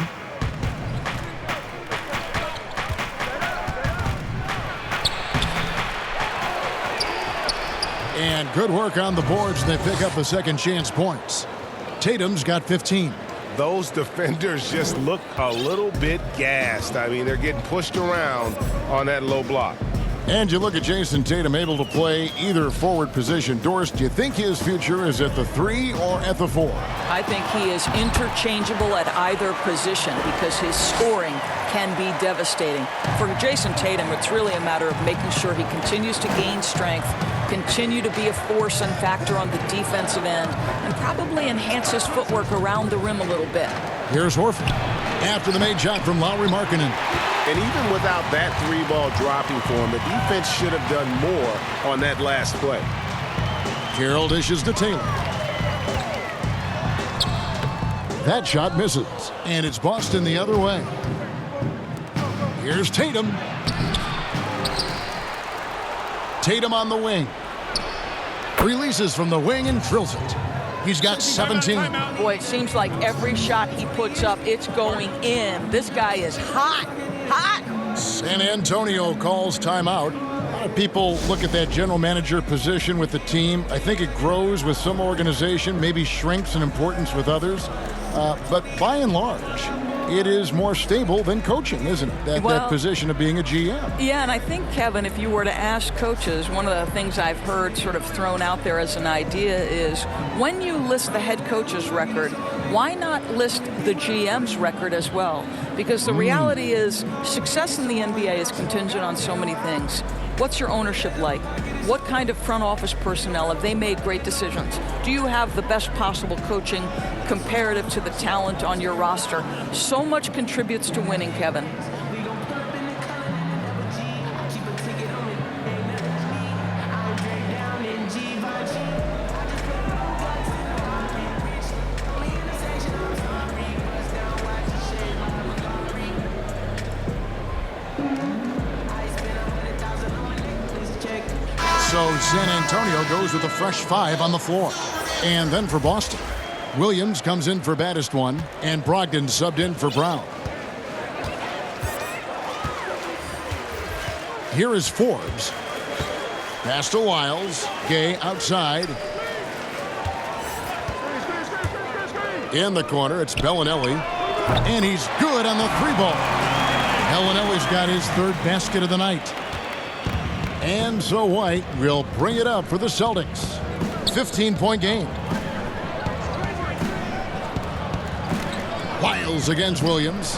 And good work on the boards. They pick up a second chance points. Tatum's got 15. Those defenders just look a little bit gassed. I mean, they're getting pushed around on that low block. And you look at Jason Tatum able to play either forward position. Doris, do you think his future is at the 3 or at the 4? I think he is interchangeable at either position because his scoring can be devastating. For Jason Tatum, it's really a matter of making sure he continues to gain strength, continue to be a force and factor on the defensive end, and probably enhance his footwork around the rim a little bit. Here's Horford after the made shot from Lowry Markkanen. And even without that 3-ball dropping for him, the defense should have done more on that last play. Carroll dishes to Taylor. That shot misses, and it's Boston the other way. Here's Tatum. Tatum on the wing. Releases from the wing and drills it. He's got 17. Boy, it seems like every shot he puts up, it's going in. This guy is hot. Hot! San Antonio calls timeout. A lot of people look at that general manager position with the team. I think it grows with some organization, maybe shrinks in importance with others. But by and large, it is more stable than coaching, isn't it? That position of being a GM. Yeah, and I think, Kevin, if you were to ask coaches, one of the things I've heard sort of thrown out there as an idea is when you list the head coach's record, why not list the GM's record as well? Because the reality is success in the NBA is contingent on so many things. What's your ownership like? What kind of front office personnel? Have they made great decisions? Do you have the best possible coaching comparative to the talent on your roster? So much contributes to winning, Kevin. So San Antonio goes with a fresh 5 on the floor. And then for Boston, Williams comes in for baddest one, and Brogdon subbed in for Brown. Here is Forbes. Pass to Wiles. Gay outside. In the corner, it's Bellinelli. And he's good on the 3-ball. Bellinelli's got his 3rd basket of the night. And so White will bring it up for the Celtics. 15-point game. Wiles against Williams.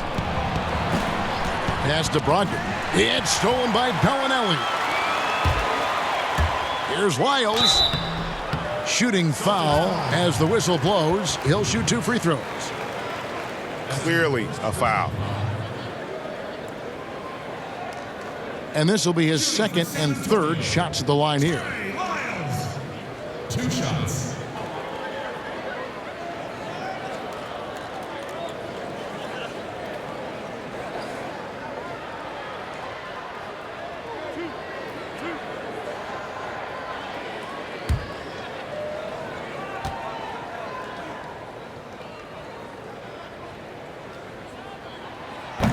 Pass to Brogdon. It's stolen by Bellinelli. Here's Wiles. Shooting foul as the whistle blows. He'll shoot 2 free throws. Clearly a foul. And this will be his 2nd and 3rd shots at the line here. 2 shots.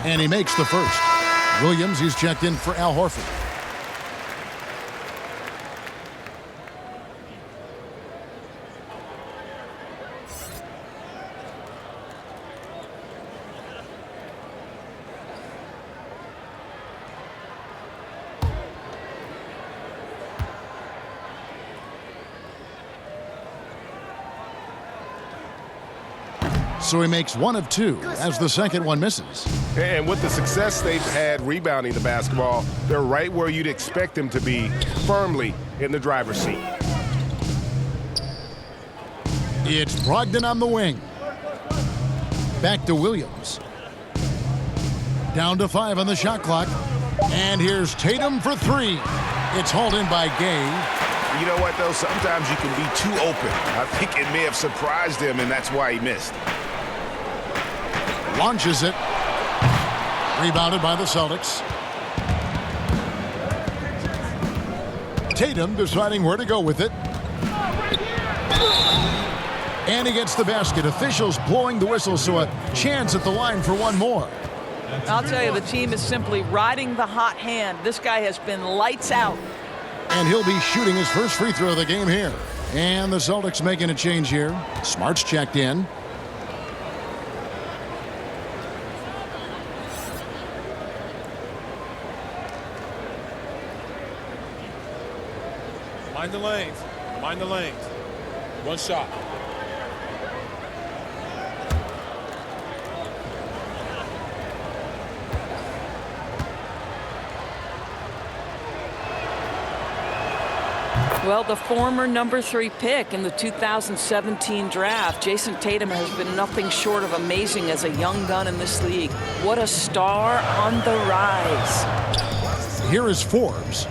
And he makes the first. Williams, he's checked in for Al Horford. So he makes one of two as the second one misses. And with the success they've had rebounding the basketball, they're right where you'd expect them to be, firmly in the driver's seat. It's Brogdon on the wing. Back to Williams. Down to 5 on the shot clock. And here's Tatum for 3. It's hauled in by Gay. You know what, though? Sometimes you can be too open. I think it may have surprised him, and that's why he missed. Launches it. Rebounded by the Celtics. Tatum deciding where to go with it. And he gets the basket. Officials blowing the whistle, so a chance at the line for one more. I'll tell you, the team is simply riding the hot hand. This guy has been lights out. And he'll be shooting his first free throw of the game here. And the Celtics making a change here. Smart's checked in. Mind the lanes. Mind the lanes. One shot. Well, the former number 3 pick in the 2017 draft, Jason Tatum, has been nothing short of amazing as a young gun in this league. What a star on the rise. Here is Forbes.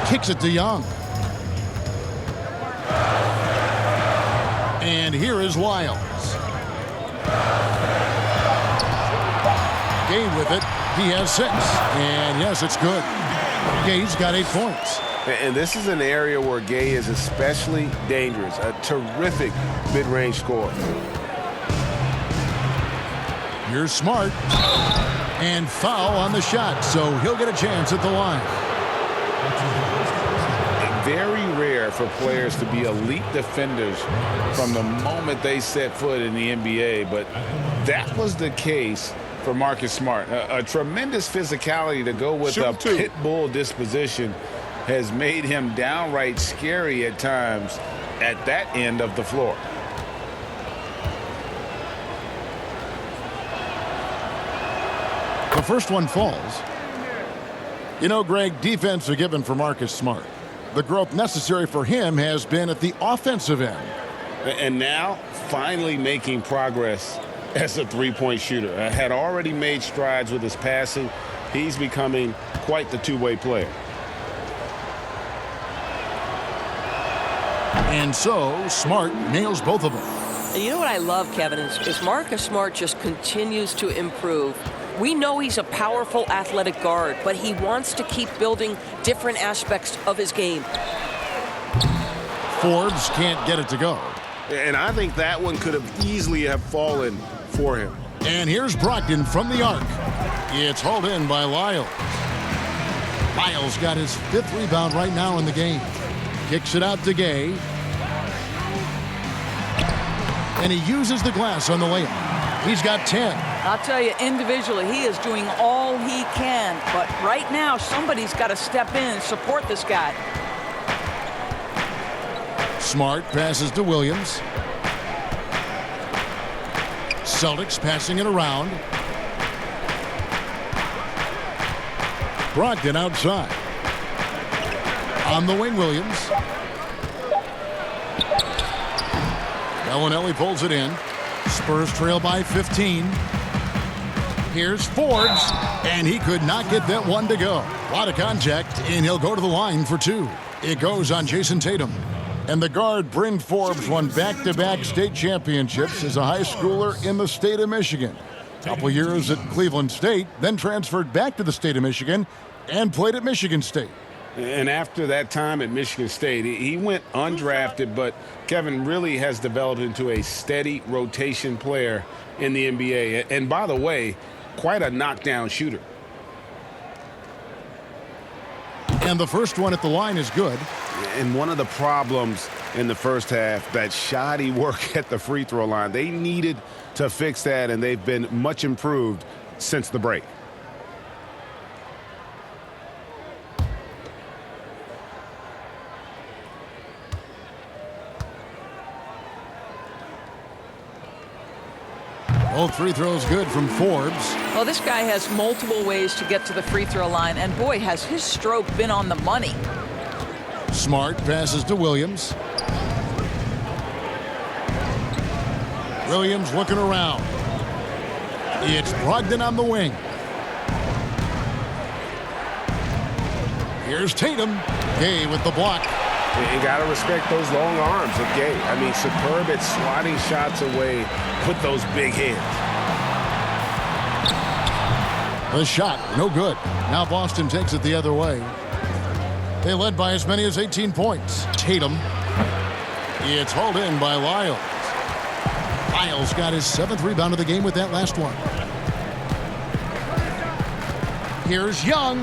Kicks it to Young. And here is Lyles. Gay with it. He has 6. And yes, it's good. Gay's got 8 points. And this is an area where Gay is especially dangerous. A terrific mid-range scorer. You're Smart. And foul on the shot, so he'll get a chance at the line. Very rare for players to be elite defenders from the moment they set foot in the NBA, but that was the case for Marcus Smart. A tremendous physicality to go with a pit bull disposition has made him downright scary at times at that end of the floor. The first one falls. You know, Greg, defense are given for Marcus Smart. The growth necessary for him has been at the offensive end. And now, finally making progress as a three-point shooter. Had already made strides with his passing. He's becoming quite the two-way player. And so, Smart nails both of them. You know what I love, Kevin, is Marcus Smart just continues to improve. We know he's a powerful athletic guard, but he wants to keep building different aspects of his game. Forbes can't get it to go. And I think that one could have easily have fallen for him. And here's Brogdon from the arc. It's hauled in by Lyles. Lyles got his 5th rebound right now in the game. Kicks it out to Gay. And he uses the glass on the layup. He's got 10. I'll tell you, individually, he is doing all he can. But right now, somebody's got to step in and support this guy. Smart passes to Williams. Celtics passing it around. Brogdon outside. On the wing, Williams. Bellinelli pulls it in. Spurs trail by 15. Here's Forbes, and he could not get that one to go. A lot of contact, and he'll go to the line for 2. It goes on Jason Tatum. And the guard, Bryn Forbes, won back-to-back state championships as a high schooler in the state of Michigan. A couple years at Cleveland State, then transferred back to the state of Michigan and played at Michigan State. And after that time at Michigan State, he went undrafted, but Kevin really has developed into a steady rotation player in the NBA. And by the way, quite a knockdown shooter. And the first one at the line is good. And one of the problems in the first half, that shoddy work at the free throw line. They needed to fix that, and they've been much improved since the break. Both free throws good from Forbes. Well, this guy has multiple ways to get to the free throw line, and boy, has his stroke been on the money. Smart passes to Williams. Williams looking around. It's Brogdon on the wing. Here's Tatum. Gay with the block. You got to respect those long arms of Gay. I mean, superb at swatting shots away. Put those big hands. The shot, no good. Now Boston takes it the other way. They led by as many as 18 points. Tatum. It's hauled in by Lyles. Lyles got his 7th rebound of the game with that last one. Here's Young.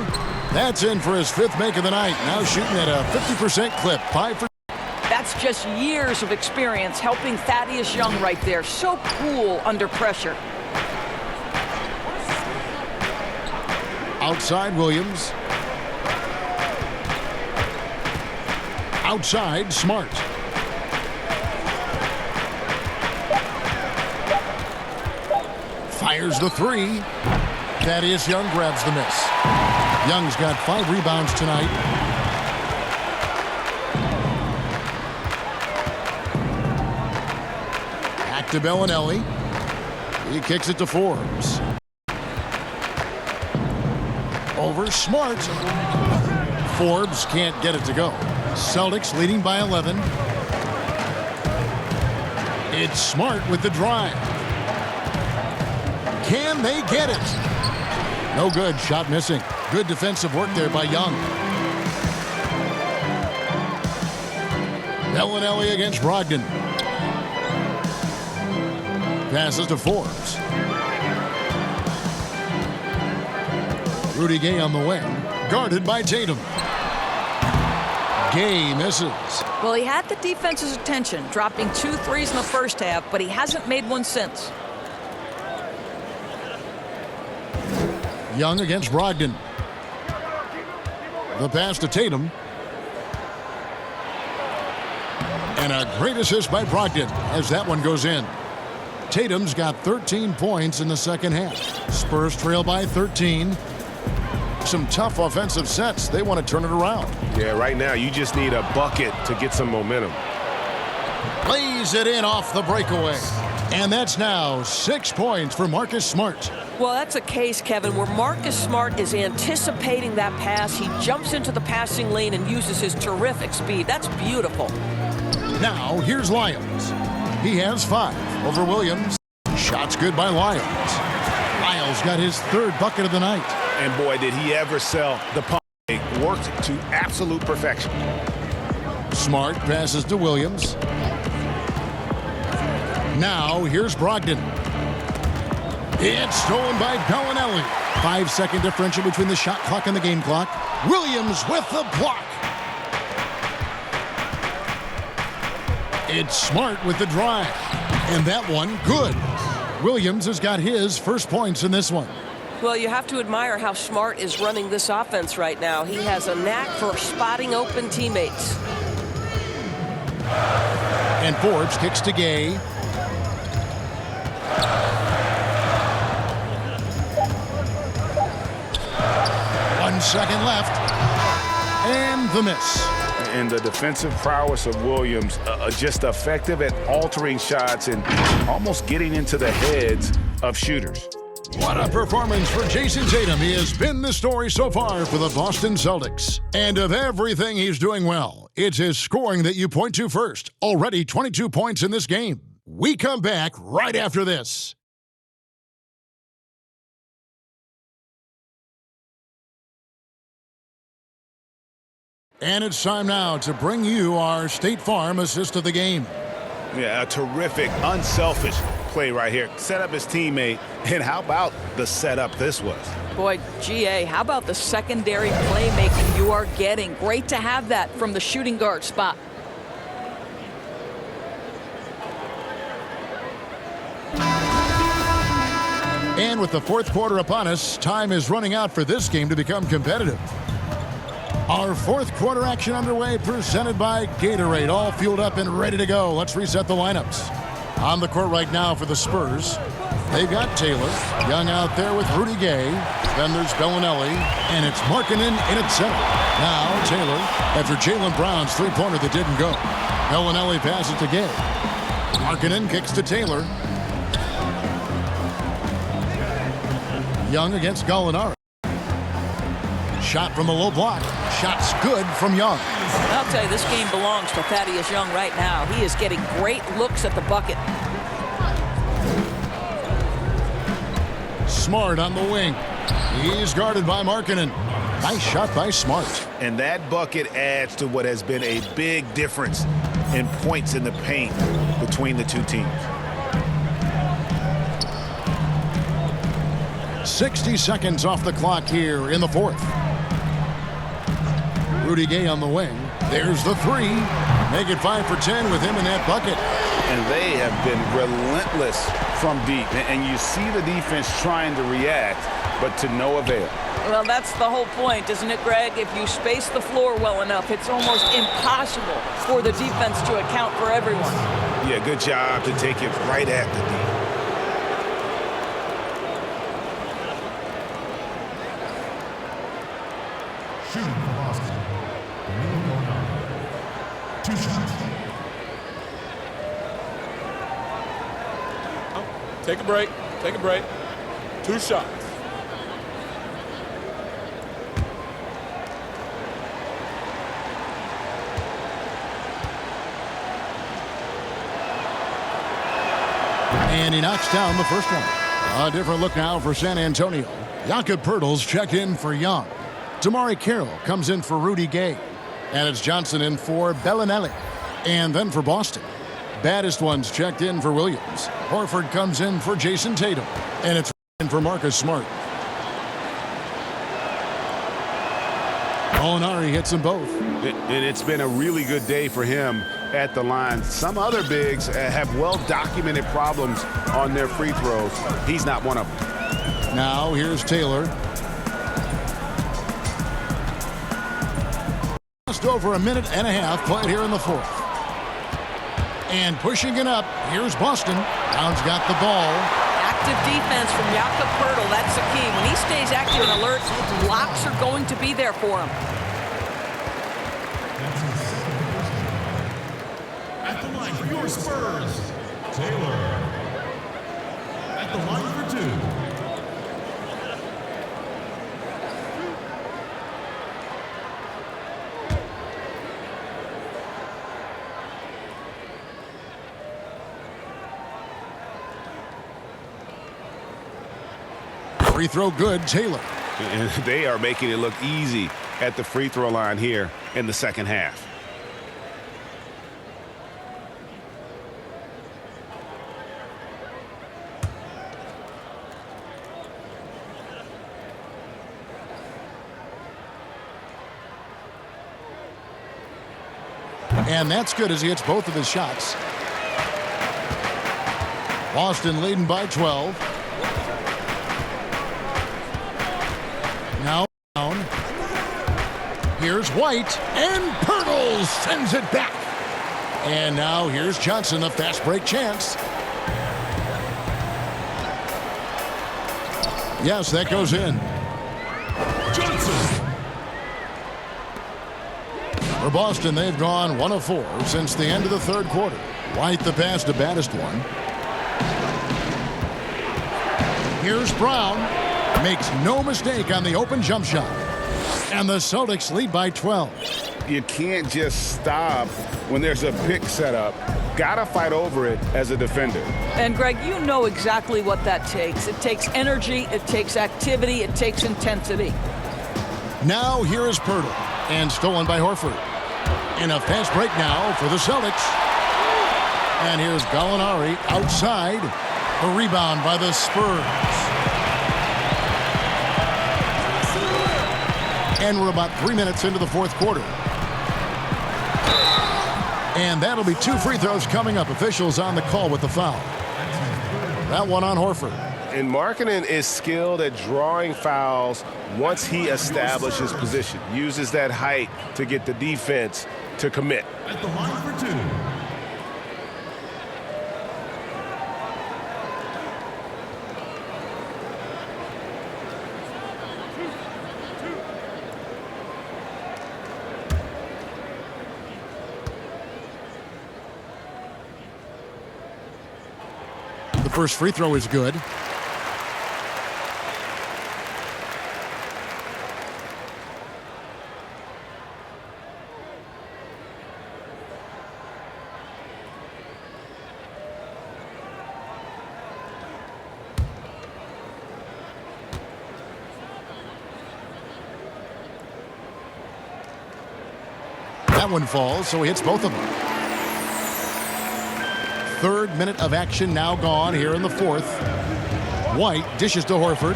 That's in for his 5th make of the night. Now shooting at a 50% clip. 5 for. That's just years of experience helping Thaddeus Young right there. So cool under pressure. Outside Williams. Outside Smart. Fires the 3. Thaddeus Young grabs the miss. Young's got 5 rebounds tonight. Back to Bellinelli. He kicks it to Forbes. Over Smart. Forbes can't get it to go. Celtics leading by 11. It's Smart with the drive. Can they get it? No good. Shot missing. Good defensive work there by Young. Bellinelli against Brogdon. Passes to Forbes. Rudy Gay on the wing. Guarded by Tatum. Gay misses. Well, he had the defense's attention, dropping 2 threes in the first half, but he hasn't made one since. Young against Brogdon. The pass to Tatum. And a great assist by Brogdon as that one goes in. Tatum's got 13 points in the second half. Spurs trail by 13. Some tough offensive sets. They want to turn it around. Yeah, right now you just need a bucket to get some momentum. Lays it in off the breakaway. And that's now 6 points for Marcus Smart. Well, that's a case, Kevin, where Marcus Smart is anticipating that pass. He jumps into the passing lane and uses his terrific speed. That's beautiful. Now, here's Lyles. He has 5 over Williams. Shots good by Lyles. Lyles got his 3rd bucket of the night. And boy, did he ever sell the pump. It worked to absolute perfection. Smart passes to Williams. Now, here's Brogdon. It's stolen by Bellinelli. 5-second differential between the shot clock and the game clock. Williams with the block. It's Smart with the drive. And that one, good. Williams has got his first points in this one. Well, you have to admire how Smart is running this offense right now. He has a knack for spotting open teammates. And Forbes kicks to Gay. 1 second left. And the miss. And the defensive prowess of Williams, just effective at altering shots and almost getting into the heads of shooters. What a performance for Jason Tatum. He has been the story so far for the Boston Celtics. And of everything he's doing well, it's his scoring that you point to first. Already 22 points in this game. We come back right after this. And it's time now to bring you our State Farm assist of the game. Yeah, a terrific, unselfish play right here. Set up his teammate, and how about the setup this was? Boy, GA, how about the secondary playmaking you are getting? Great to have that from the shooting guard spot. And with the fourth quarter upon us, time is running out for this game to become competitive. Our fourth quarter action underway, presented by Gatorade, all fueled up and ready to go. Let's reset the lineups. On the court right now for the Spurs, they've got Taylor, Young out there with Rudy Gay. Then there's Bellinelli, and it's Markkanen in at center. Now Taylor, after Jaylen Brown's three-pointer that didn't go. Bellinelli passes to Gay. Markkanen kicks to Taylor. Young against Gallinari. Shot from the low block. Shot's good from Young. I'll tell you, this game belongs to Thaddeus Young right now. He is getting great looks at the bucket. Smart on the wing. He's guarded by Markkanen. Nice shot by Smart. And that bucket adds to what has been a big difference in points in the paint between the two teams. 60 seconds off the clock here in the fourth. Rudy Gay on the wing. There's the three. Make it 5 for 10 with him in that bucket. And they have been relentless from deep. And you see the defense trying to react, but to no avail. Well, that's the whole point, isn't it, Greg? If you space the floor well enough, it's almost impossible for the defense to account for everyone. Yeah, good job to take it right at the D. Shooting for Boston. Two shots. Take a break. Take a break. Two shots. And he knocks down the first one. A different look now for San Antonio. Jakob Poeltl's checked in for Young. Damari Carroll comes in for Rudy Gay. And it's Johnson in for Bellinelli. And then for Boston, baddest ones checked in for Williams. Horford comes in for Jason Tatum. And it's in for Marcus Smart. Gallinari hits them both. And it's been a really good day for him at the line. Some other bigs have well-documented problems on their free throws. He's not one of them. Now here's Taylor. Just over a minute and a half played here in the fourth. And pushing it up, here's Boston. Brown's got the ball. Active defense from Jakob Poeltl, that's the key. When he stays active and alert, blocks are going to be there for him. At the line for your Spurs, Taylor. At the line for two. Free throw good, Taylor. And they are making it look easy at the free throw line here in the second half. And that's good as he hits both of his shots. Boston leading by 12. Now down. Here's White, and Poeltl sends it back. And now here's Johnson, a fast break chance. Yes, that goes in. Johnson. For Boston, they've gone 1 of 4 since the end of the third quarter. White the pass to baddest one. Here's Brown. Makes no mistake on the open jump shot. And the Celtics lead by 12. You can't just stop when there's a pick set up. Gotta fight over it as a defender. And Greg, you know exactly what that takes. It takes energy, it takes activity, it takes intensity. Now here is Poeltl. And stolen by Horford. And a fast break now for the Celtics. And here's Gallinari outside. A rebound by the Spurs. And we're about 3 minutes into the fourth quarter. And that'll be 2 free throws coming up. Officials on the call with the foul. That one on Horford. And Markkanen is skilled at drawing fouls once he establishes position. Uses that height to get the defense to commit. At the line for 2. The first free throw is good. That one falls, so he hits both of them. Third minute of action now gone here in the fourth. White dishes to Horford.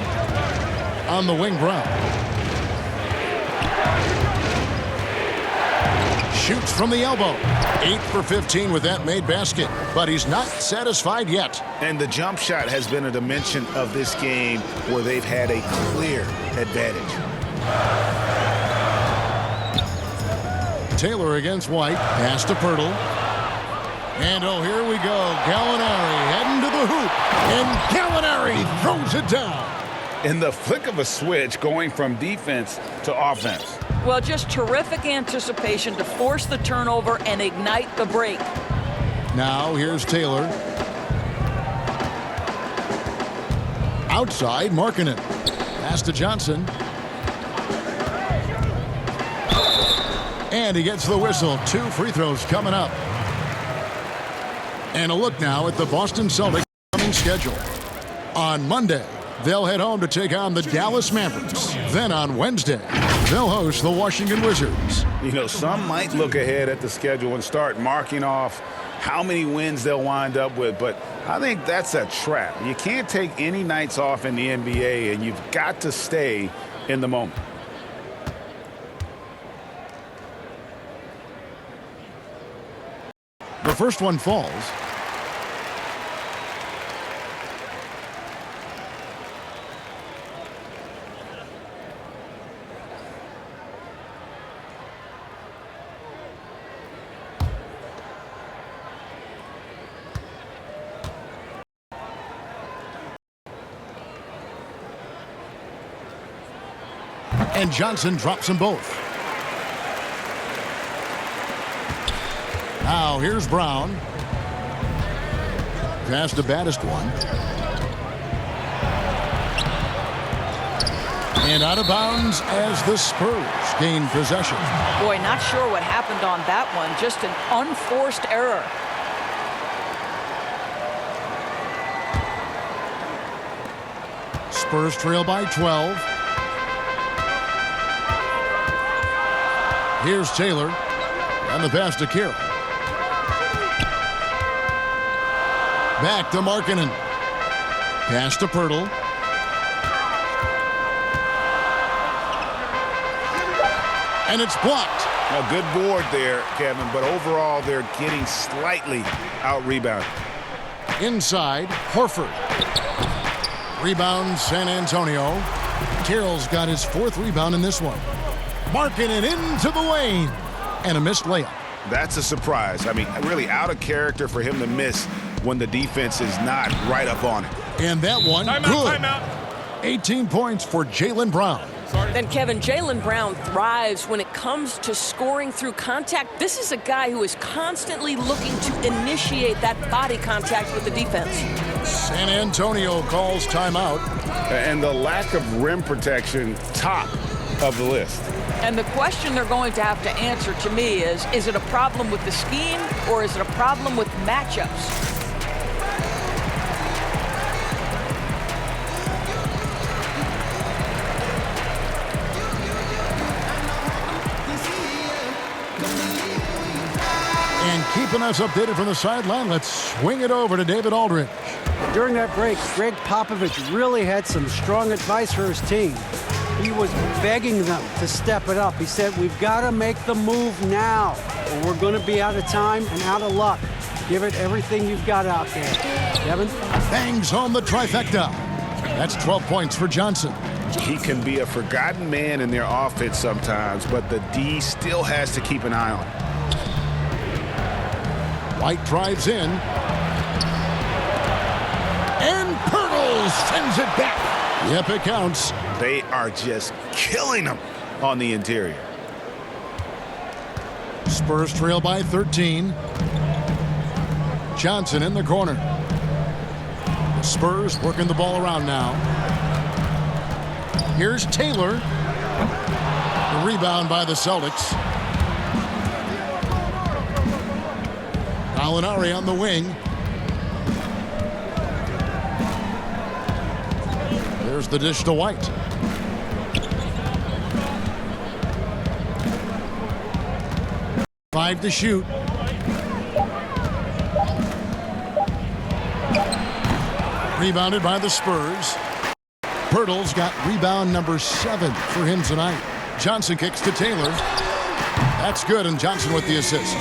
On the wing, Brown. Shoots from the elbow. 8 for 15 with that made basket. But he's not satisfied yet. And the jump shot has been a dimension of this game where they've had a clear advantage. Taylor against White. Pass to Pirtle. And oh, here we go. Gallinari heading to the hoop. And Gallinari throws it down. In the flick of a switch, going from defense to offense. Well, just terrific anticipation to force the turnover and ignite the break. Now here's Taylor. Outside, Markkanen. Pass to Johnson. And he gets the whistle. 2 free throws coming up. And a look now at the Boston Celtics coming schedule. On Monday, they'll head home to take on the Dallas Mavericks. Then on Wednesday, they'll host the Washington Wizards. You know, some might look ahead at the schedule and start marking off how many wins they'll wind up with, but I think that's a trap. You can't take any nights off in the NBA, and you've got to stay in the moment. The first one falls. And Johnson drops them both. Now here's Brown. Pass the baddest one. And out of bounds as the Spurs gain possession. Boy, not sure what happened on that one. Just an unforced error. Spurs trail by 12. Here's Taylor. And the pass to Carroll. Back to Markkanen. Pass to Pirtle. And it's blocked. A good board there, Kevin, but overall they're getting slightly out-rebounded. Inside, Horford. Rebound, San Antonio. Carroll's got his 4th rebound in this one. Markkanen into the lane. And a missed layup. That's a surprise. I mean, really out of character for him to miss when the defense is not right up on it. And that one, good. 18 points for Jaylen Brown. Then, Kevin, Jaylen Brown thrives when it comes to scoring through contact. This is a guy who is constantly looking to initiate that body contact with the defense. San Antonio calls timeout. And the lack of rim protection, top of the list. And the question they're going to have to answer to me is it a problem with the scheme or is it a problem with matchups? Keeping us updated from the sideline, let's swing it over to David Aldridge. During that break, Greg Popovich really had some strong advice for his team. He was begging them to step it up. He said, we've got to make the move now, or we're going to be out of time and out of luck. Give it everything you've got out there. Devin? Bangs home the trifecta. That's 12 points for Johnson. He can be a forgotten man in their offense sometimes, but the D still has to keep an eye on him. White drives in. And Pirtle sends it back. Yep, it counts. They are just killing them on the interior. Spurs trail by 13. Johnson in the corner. The Spurs working the ball around now. Here's Taylor. The rebound by the Celtics. Gallinari on the wing. There's the dish to White. Five to shoot. Rebounded by the Spurs. Pirtle's got rebound number 7 for him tonight. Johnson kicks to Taylor. That's good, and Johnson with the assist.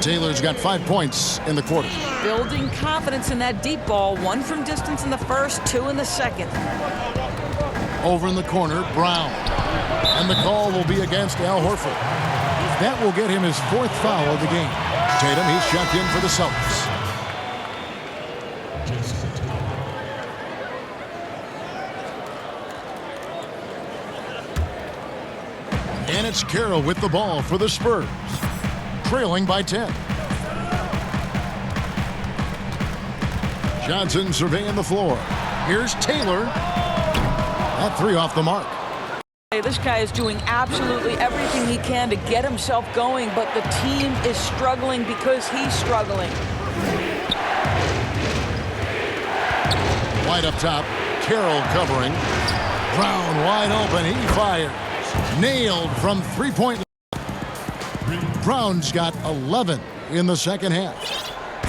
Taylor's got 5 points in the quarter. Building confidence in that deep ball. 1 from distance in the first, 2 in the second. Over in the corner, Brown. And the call will be against Al Horford. That will get him his 4th foul of the game. Tatum, he's checked in for the Celtics. And it's Carroll with the ball for the Spurs. Trailing by 10. Johnson surveying the floor. Here's Taylor. That 3 off the mark. This guy is doing absolutely everything he can to get himself going, but the team is struggling because he's struggling. White up top. Carroll covering. Brown wide open. He fires. Nailed from 3-point. Brown's got 11 in the second half.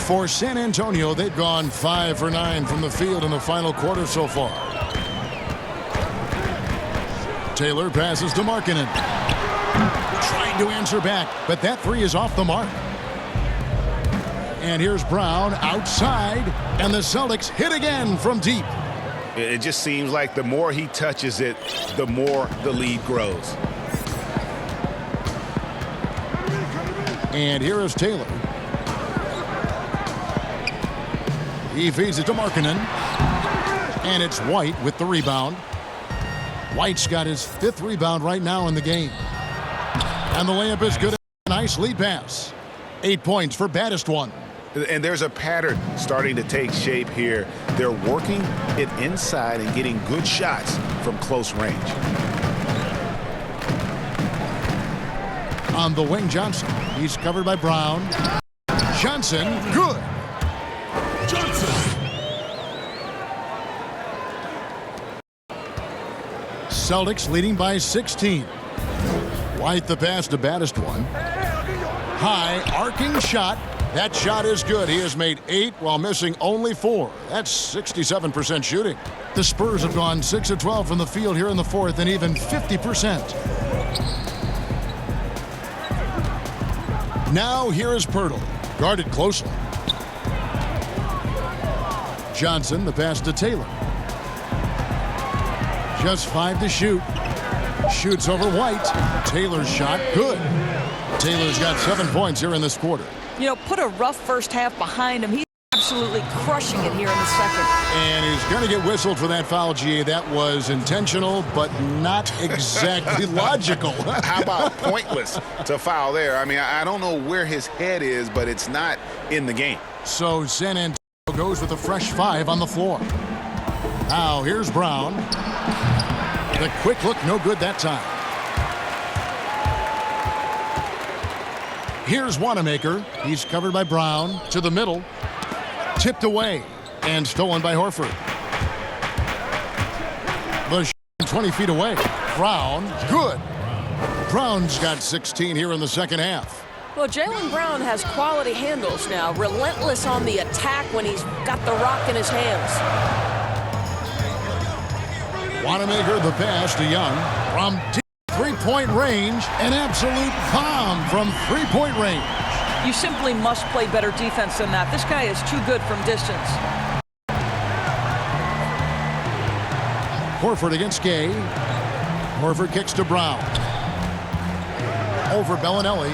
For San Antonio, they've gone 5 for 9 from the field in the final quarter so far. Taylor passes to Markkanen. Trying to answer back, but that 3 is off the mark. And here's Brown outside, and the Celtics hit again from deep. It just seems like the more he touches it, the more the lead grows. And here is Taylor. He feeds it to Markkanen. And it's White with the rebound. White's got his 5th rebound right now in the game. And the layup is good. Nice lead pass. 8 points for baddest one. And there's a pattern starting to take shape here. They're working it inside and getting good shots from close range. On the wing, Johnson. He's covered by Brown. Johnson, good. Johnson. Celtics leading by 16. White the pass to baddest one. High, arcing shot. That shot is good. He has made 8 while missing only 4. That's 67% shooting. The Spurs have gone 6 of 12 from the field here in the 4th and even 50%. Now here is Pirtle, guarded closely. Johnson, the pass to Taylor. Just 5 to shoot. Shoots over White. Taylor's shot, good. Taylor's got 7 points here in this quarter. You know, put a rough first half behind him. He's absolutely crushing it here in the second. And he's going to get whistled for that foul, GA. That was intentional, but not exactly logical. How about pointless to foul there? I mean, I don't know where his head is, but it's not in the game. So San Antonio goes with a fresh 5 on the floor. Now here's Brown. The quick look, no good that time. Here's Wanamaker. He's covered by Brown. To the middle. Tipped away. And stolen by Horford. The shot 20 feet away. Brown. Good. Brown's got 16 here in the second half. Well, Jaylen Brown has quality handles now, relentless on the attack when he's got the rock in his hands. Wanamaker the pass to Young from deep three-point range, an absolute bomb from three-point range. You simply must play better defense than that. This guy is too good from distance. Horford against Gay. Horford kicks to Brown. Over Bellinelli.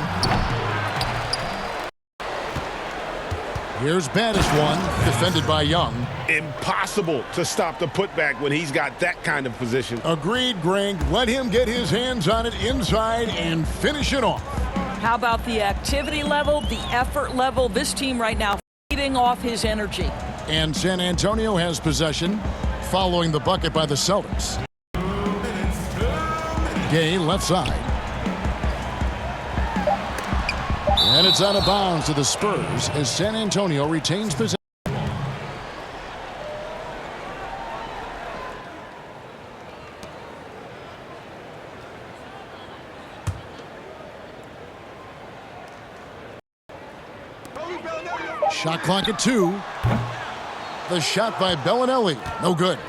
Here's Badish one, defended by Young. Impossible to stop the putback when he's got that kind of position. Agreed, Greg. Let him get his hands on it inside and finish it off. How about the activity level, the effort level? This team right now feeding off his energy. And San Antonio has possession following the bucket by the Celtics. Gay left side. And it's out of bounds to the Spurs as San Antonio retains possession. Shot clock at 2. The shot by Bellinelli. No good.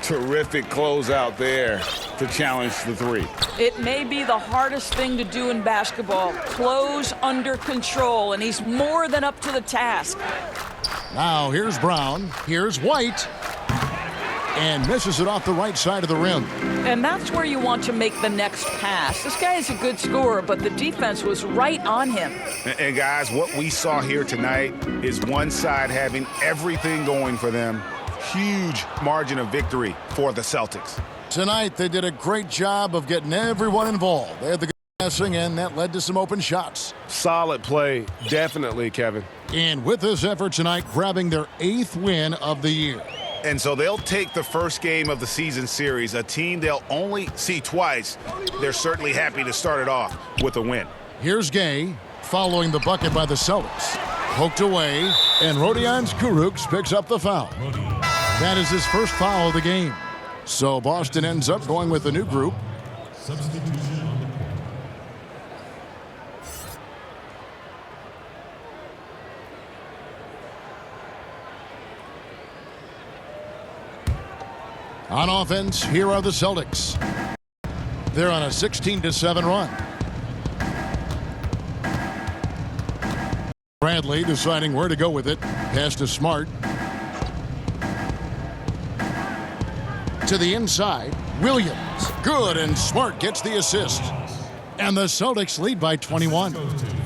Terrific closeout there to challenge the three. It may be the hardest thing to do in basketball. Close under control, and he's more than up to the task. Now here's Brown. Here's White. And misses it off the right side of the rim. And that's where you want to make the next pass. This guy is a good scorer, but the defense was right on him. And guys, what we saw here tonight is one side having everything going for them. Huge margin of victory for the Celtics. Tonight, they did a great job of getting everyone involved. They had the good passing, and that led to some open shots. Solid play, definitely, Kevin. And with this effort tonight, grabbing their 8th win of the year. And so they'll take the first game of the season series, a team they'll only see twice. They're certainly happy to start it off with a win. Here's Gay, following the bucket by the Celtics. Poked away, and Rodion Kurucs picks up the foul. That is his first foul of the game. So Boston ends up going with a new group. Substitution on the court. On offense, here are the Celtics. They're on a 16-7 run. Bradley deciding where to go with it. Pass to Smart. To the inside, Williams. Good, and Smart gets the assist. And the Celtics lead by 21.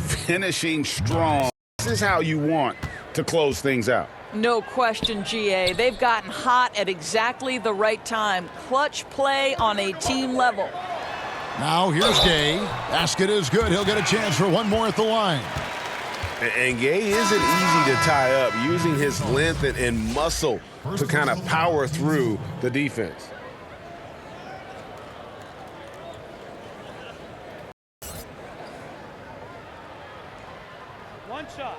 Finishing strong. This is how you want to close things out. No question, GA. They've gotten hot at exactly the right time. Clutch play on a team level. Now here's Gay. Basket is good. He'll get a chance for one more at the line. And Gay isn't easy to tie up, using his length and muscle to kind of power through the defense. One shot.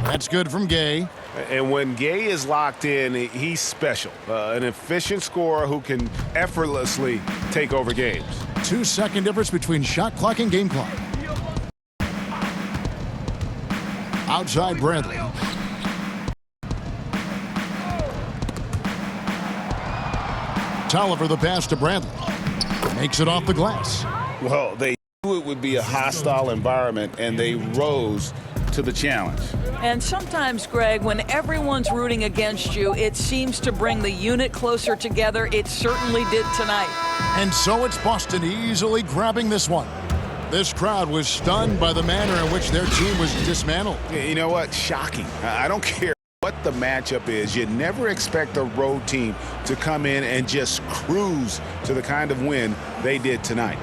That's good from Gay. And when Gay is locked in, he's special. An efficient scorer who can effortlessly take over games. 2-second difference between shot clock and game clock. Outside Bradley. Tolliver the pass to Bradley. Makes it off the glass. Well, they knew it would be a hostile environment, and they rose to the challenge. And sometimes, Greg, when everyone's rooting against you, it seems to bring the unit closer together. It certainly did tonight. And so it's Boston easily grabbing this one. This crowd was stunned by the manner in which their team was dismantled. You know what? Shocking. I don't care what the matchup is. You never expect a road team to come in and just cruise to the kind of win they did tonight.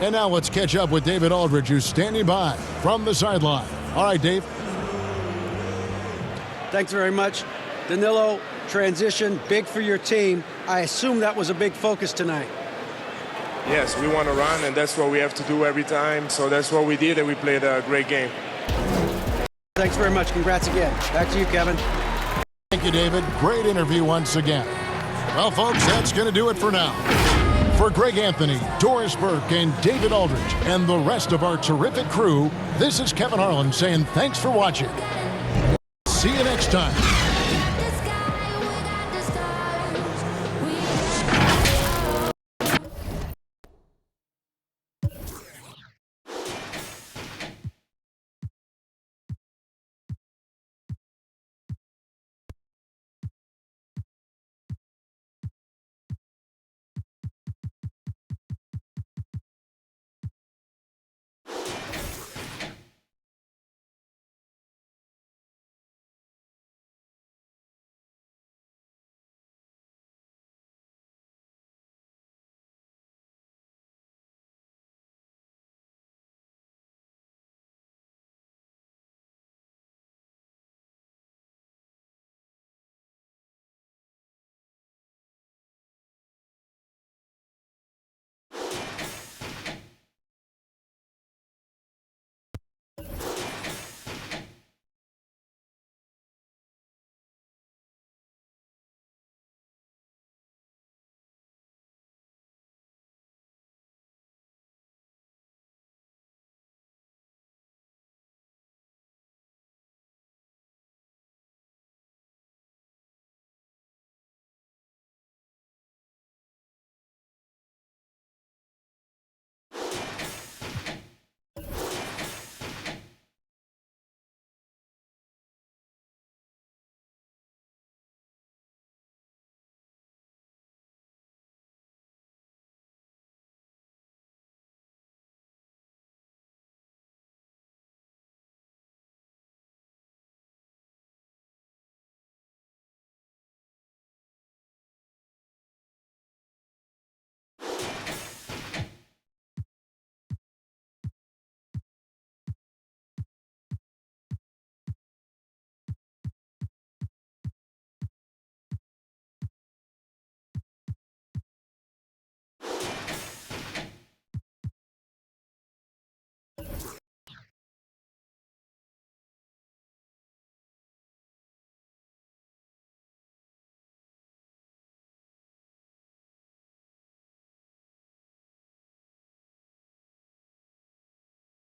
And now let's catch up with David Aldridge, who's standing by from the sideline. All right, Dave. Thanks very much. Danilo, transition, big for your team. I assume that was a big focus tonight. Yes, we want to run, and that's what we have to do every time. So that's what we did, and we played a great game. Thanks. Thanks very much. Congrats again. Back to you, Kevin. Thank you, David. Great interview once again. Well, folks, that's going to do it for now. For Greg Anthony, Doris Burke, and David Aldridge, and the rest of our terrific crew, this is Kevin Harlan saying thanks for watching. See you next time.